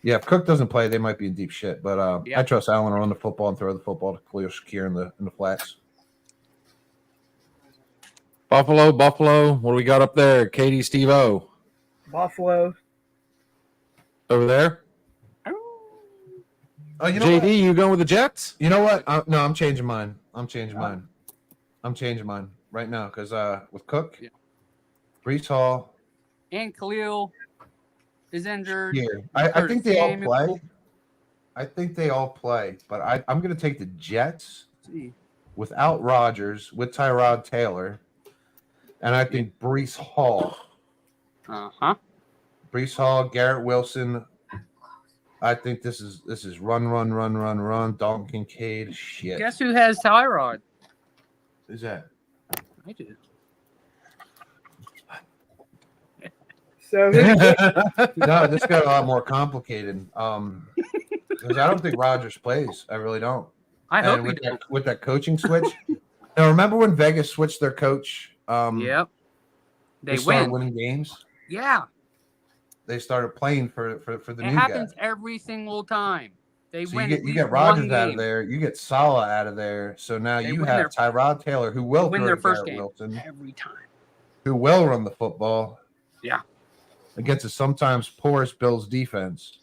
Yeah, if Cook doesn't play, they might be in deep shit. But Yeah. I trust Allen to run the football and throw the football to Khalil Shakir in the flats. Buffalo. What do we got up there? Katie, Steve-O. Buffalo. Over there. Oh, you know JD, what? you going with the Jets? You know what? No, I'm changing mine. I'm changing mine right now because with Cook, Yeah. Breece Hall, And Khalil is injured. yeah, I think they all Samuel. play. I think they all play, but I'm going to take the Jets See. without Rodgers, with Tyrod Taylor, and I think Breece Hall, Breece Hall, Garrett Wilson. I think this is run. Dalton Kincaid, shit. Guess who has Tyrod? Who's that? I do. So No, this got a lot more complicated. Because I don't think Rodgers plays. I really don't. I hope And he with does. with that coaching switch. Now, remember when Vegas switched their coach? Yep. They They started win. winning games. Yeah. They started playing for the It new happens guy. every single time. They So win. you at get least Rodgers one out of game. there. You get Salah out of there. So now They you win have Tyrod Taylor, who will win throw their to first Garrett game Wilson, every time. who will run the football. Yeah. Against a sometimes porous Bills defense.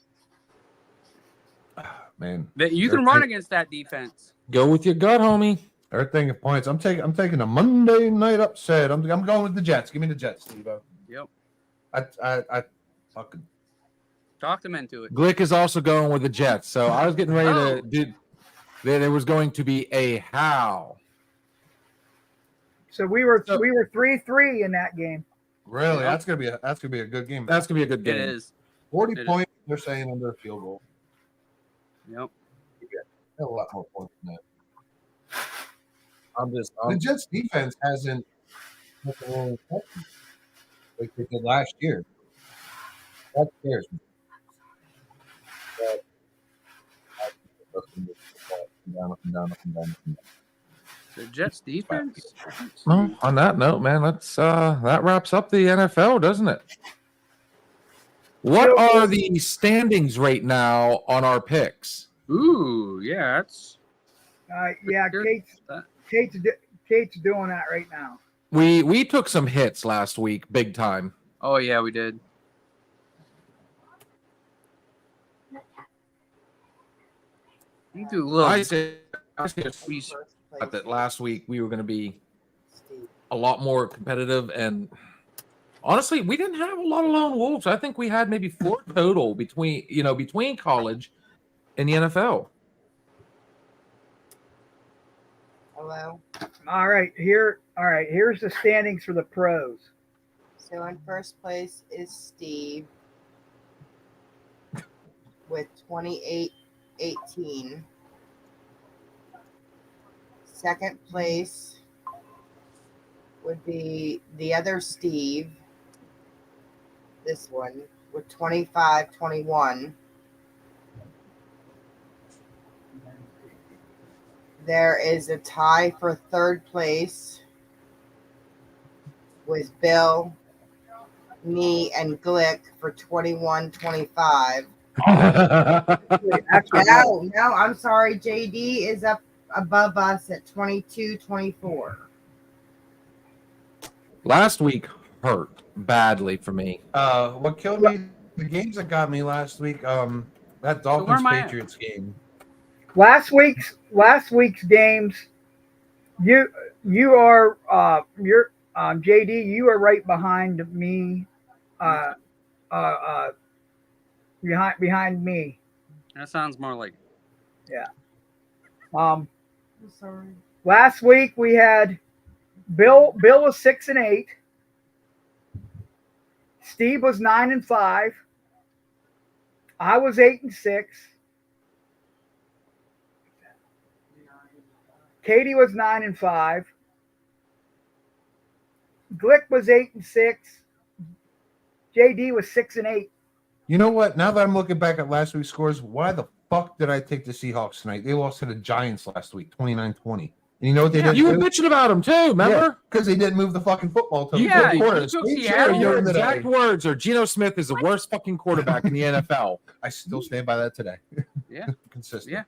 Man, You can run against that defense. Go with your gut, homie. everything at points. I'm taking a Monday night upset. I'm going with the Jets. Give me the Jets, Steve-O. Yep. I fucking Talk them into it. Glick is also going with the Jets. So I was getting ready to do. There was going to be a how. we were 3-3 in that game. really Yeah. that's gonna be a good game. That's gonna be a good It game. is. 40 it is. points. They're saying under a field goal. Yep. A lot more points than that. I'm just. The Jets defense hasn't like they did last year. That scares me. Up and down. The Jets defense. Well, on that note, man, that wraps up the NFL, doesn't it? What are the standings right now on our picks? Ooh, yeah, that's Yeah, Sure. Kate's doing that right now. We took some hits last week, big time. Oh yeah, we did. You do a little. I said that last week we were going to be a lot more competitive, and honestly, we didn't have a lot of lone wolves. I think we had maybe 4 total between college and the NFL. Hello. All right, here's the standings for the pros. So in first place is Steve with 28 18. Second place would be the other Steve. This one with 25-21. There is a tie for third place with Bill, me, and Glick for 21-25. Actually, No, I'm sorry. JD is up above us at 22-24. Last week hurt badly for me. What killed me? The games that got me last week. That Dolphins am I at? Patriots game. last week's games, you're JD, you are right behind me, behind me. That sounds more like I'm sorry. Last week we had Bill was 6-8. Steve was 9-5. I was 8-6. Katie was 9-5. Glick was 8-6. JD was 6-8. You know what? Now that I'm looking back at last week's scores, why the fuck did I take the Seahawks tonight? They lost to the Giants last week, 29-20. And you know what they did? You were bitching about him too, remember? Because they didn't move the fucking football till the Yeah, fourth quarter. you took Stay Seattle. sure Your you're in the exact day. words are Geno Smith is the worst fucking quarterback in the NFL. I still stand by that today. Yeah. Consistent. Yeah.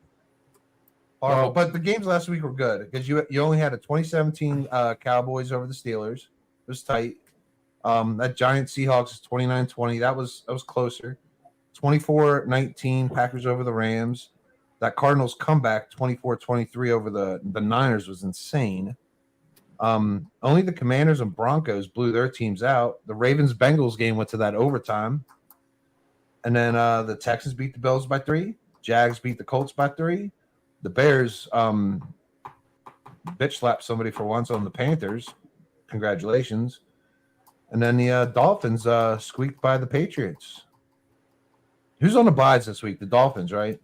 Horrible. Well- But the games last week were good because you only had a 2017 Cowboys over the Steelers. It was tight. That Giant Seahawks is 29-20. That was closer. 24-19 Packers over the Rams. That Cardinals comeback 24-23 over the Niners was insane. Only the Commanders and Broncos blew their teams out. The Ravens-Bengals game went to that overtime. And then the Texans beat the Bills by 3. Jags beat the Colts by 3. The Bears bitch slapped somebody for once on the Panthers. Congratulations. And then the Dolphins squeaked by the Patriots. Who's on the buys this week? The Dolphins, right?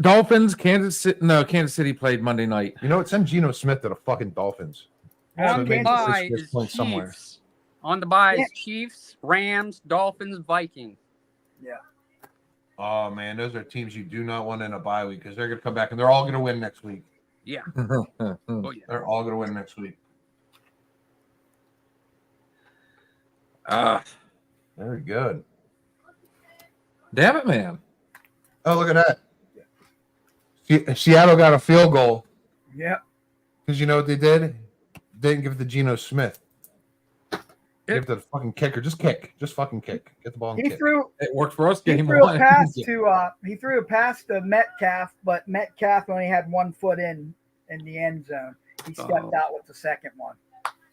Dolphins, Kansas City played Monday night. You know what? Send Geno Smith to the fucking Dolphins. Yeah, So On they the made bye this is point somewhere. Chiefs. On the bye Yeah. is Chiefs, Rams, Dolphins, Vikings. Oh man, those are teams you do not want in a bye week because they're going to come back and they're all going to win next week. Yeah. Oh yeah. They're all going to win next week. Very good. Damn it, man. Oh, look at that. Seattle got a field goal Yep. because you know what they did? Didn't give it to Geno Smith. Give it to the fucking kicker. Just kick. Just fucking kick. Get the ball and He kick. threw It worked for us he game threw one. a pass to Metcalf, but Metcalf only had 1 foot in the end zone. He stepped out with the second one.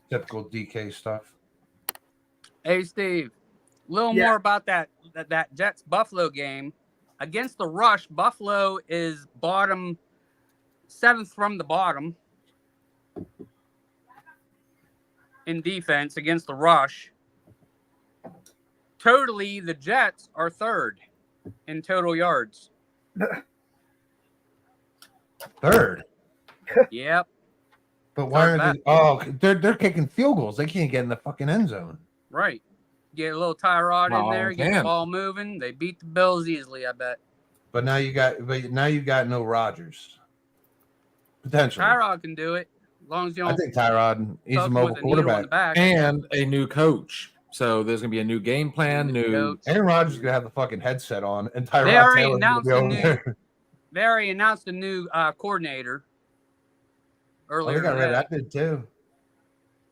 Typical DK stuff. Hey Steve, a little Yeah. more about that Jets Buffalo game. Against the rush, Buffalo is bottom 7th from the bottom in defense against the rush. Totally, the Jets are 3rd in total yards. Third. Yep. But why Third are they? Oh, they're kicking field goals. They can't get in the fucking end zone. Right. Get a little Tyrod Oh, in there, get the man. ball moving. They beat the Bills easily, I bet. But now you got no Rodgers. Potentially. Tyrod can do it as long as you I don't think Tyrod, he's a fuck mobile with a needle in quarterback. the back. And a new coach. So there's gonna be a new game plan, New new coach. Aaron Rodgers is gonna have the fucking headset on, and Tyrod They already Taylor's gonna announced be the over new- there. They already announced a new coordinator Oh, earlier. they got rid of today. that did too.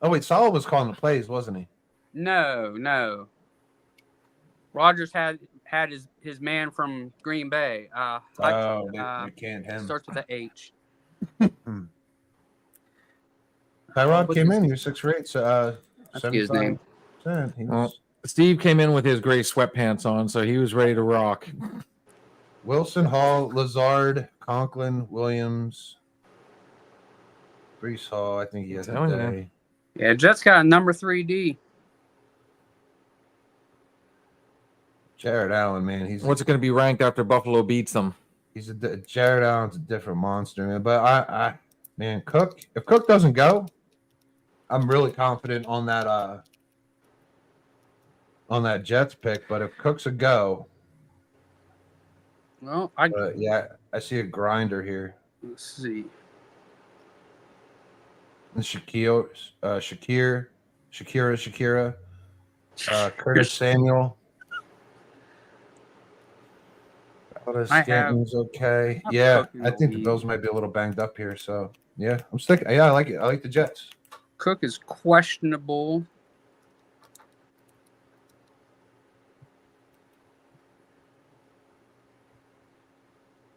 Oh wait, Saul was calling the plays, wasn't he? No. Rogers had his man from Green Bay. They canned him. Starts with an H. Tyrod came in. He was 6'8", so That's his name. 75%. He Well, was Steve came in with his gray sweatpants on, so he was ready to rock. Wilson, Hall, Lazard, Conklin, Williams, Brees Hall. I think he has a Telling you. day. Yeah, Jets got a number 3D. Jared Allen, man, he's What's it going to be ranked after Buffalo beats them? Jared Allen's a different monster, man. But man, Cook. If Cook doesn't go, I'm really confident on that Jets pick. But if Cook's a go, Well, yeah, I see a grinder here. let's see. And Shakira, Curtis Samuel. Stanton's okay. Yeah, I think the Bills might be a little banged up here. So yeah, I'm sticking. Yeah, I like it. I like the Jets. Cook is questionable.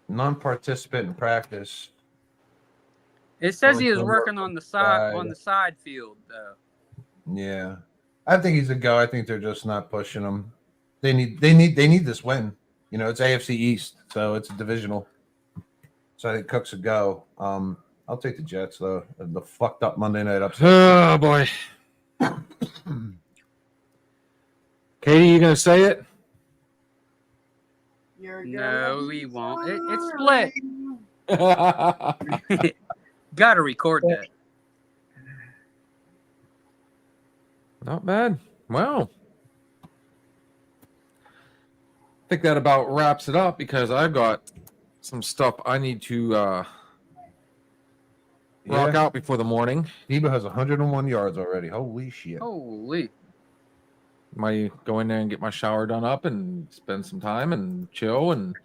Non-participant in practice. It says he is working on the side field though. Yeah, I think he's a go. I think they're just not pushing him. They need this win. You know, it's AFC East, so it's a divisional. So I think Cook's a go. I'll take the Jets though. The fucked up Monday night upset. Oh boy. Katie, you gonna say it? No, we won't. It's split. Got to record that. Not bad. Well, I think that about wraps it up because I've got some stuff I need to rock out before the morning. Debo has 101 yards already. Holy shit. Holy. Might go in there and get my shower done up and spend some time and chill and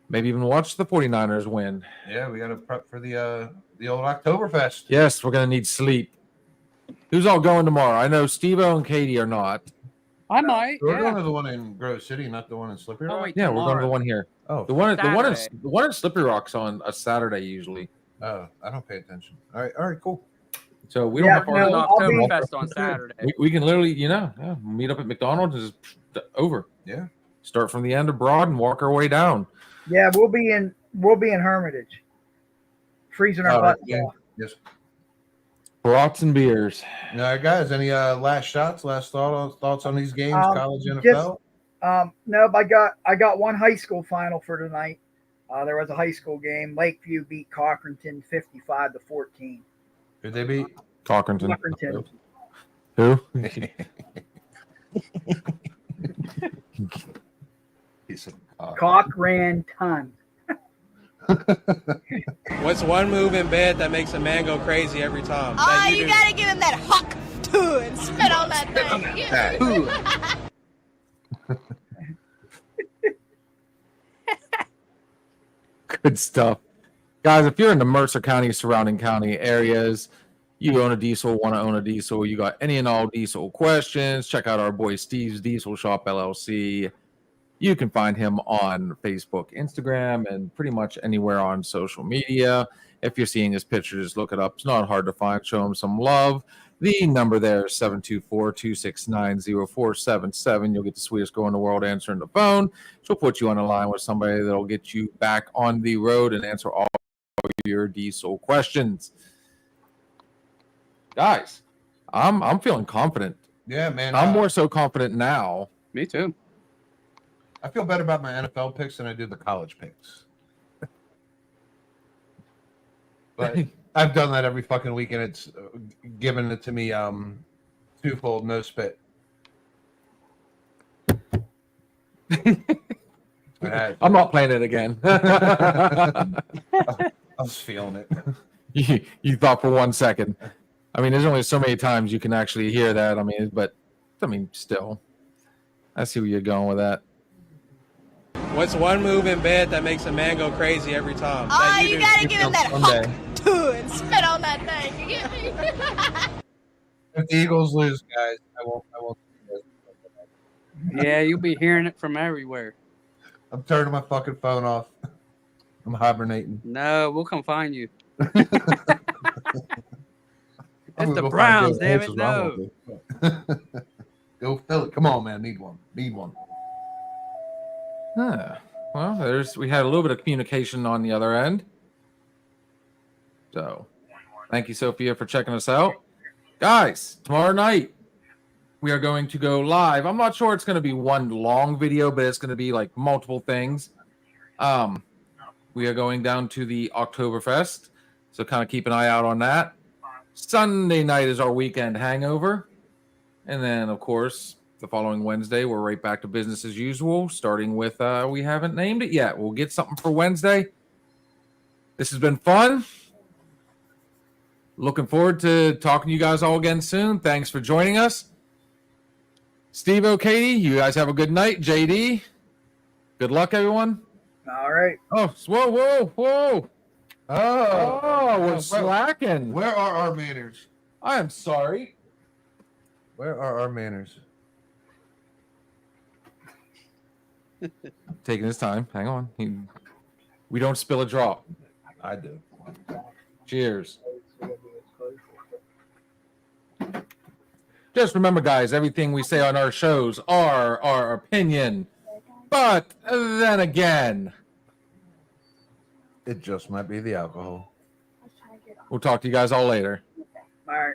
maybe even watch the 49ers win. Yeah, we got to prep for the old Oktoberfest. Yes, we're going to need sleep. Who's all going tomorrow? I know Steve-O and Katie are not. I might. We're going to the one in Grove City, not the one in Slippery Rock. Yeah, we're going to the one here. Oh, the one in Slippery Rock's on a Saturday usually. Oh, I don't pay attention. All right, cool. So we don't have to Oktoberfest on Saturday. We can literally, meet up at McDonald's and just over. Yeah. Start from the end of Broad and walk our way down. Yeah, we'll be in Hermitage. Freezing our butts off. Yes. Brats and beers. All right, guys. Any last shots, last thoughts on these games, college, NFL? No, I got one high school final for tonight. There was a high school game. Lakeview beat Cochranton 55-14. Who'd they beat? Cochranton. Who? Cochranton. What's one move in bed that makes a man go crazy every time? Oh, you gotta give him that hawk too and spit on that thing. Good stuff. Guys, if you're in the Mercer County, surrounding county areas, you own a diesel, want to own a diesel, you got any and all diesel questions, check out our boy Steve's Diesel Shop LLC. You can find him on Facebook, Instagram, and pretty much anywhere on social media. If you're seeing his pictures, look it up. It's not hard to find. Show him some love. The number there is 724-269-0477. You'll get the sweetest girl in the world answering the phone. She'll put you on a line with somebody that'll get you back on the road and answer all your diesel questions. Guys, I'm feeling confident. Yeah, man. I'm more so confident now. Me too. I feel better about my NFL picks than I do the college picks. But I've done that every fucking week, and it's given it to me twofold, no spit. I'm not playing it again. I was feeling it. You thought for 1 second. I mean, there's only so many times you can actually hear that. Still. I see where you're going with that. What's one move in bed that makes a man go crazy every time? Oh, you gotta give him that hawk too and spit on that thing. You get me? If the Eagles lose, guys, I won't. Yeah, you'll be hearing it from everywhere. I'm turning my fucking phone off. I'm hibernating. No, we'll come find you. I'm It's gonna the go Browns, find damn Joe it, Answers, no. Go fill it. Come on, man. Need one. Well, we had a little bit of communication on the other end. So, thank you, Sophia, for checking us out. Guys, tomorrow night, we are going to go live. I'm not sure it's going to be one long video, but it's going to be like multiple things. we are going down to the Oktoberfest. So kind of keep an eye out on that. Sunday night is our weekend hangover. And then, of course, the following Wednesday, we're right back to business as usual, starting with, we haven't named it yet. We'll get something for Wednesday. This has been fun. Looking forward to talking to you guys all again soon. Thanks for joining us. Steve-O, Katie, you guys have a good night. JD, good luck, everyone. All right. Oh, whoa. Oh, we're slacking. Where are our manners? I am sorry. Where are our manners? Taking his time. Hang on. We don't spill a drop. I do. Cheers. Just remember, guys, everything we say on our shows are our opinion. But then again, It just might be the alcohol. we'll talk to you guys all later. All right.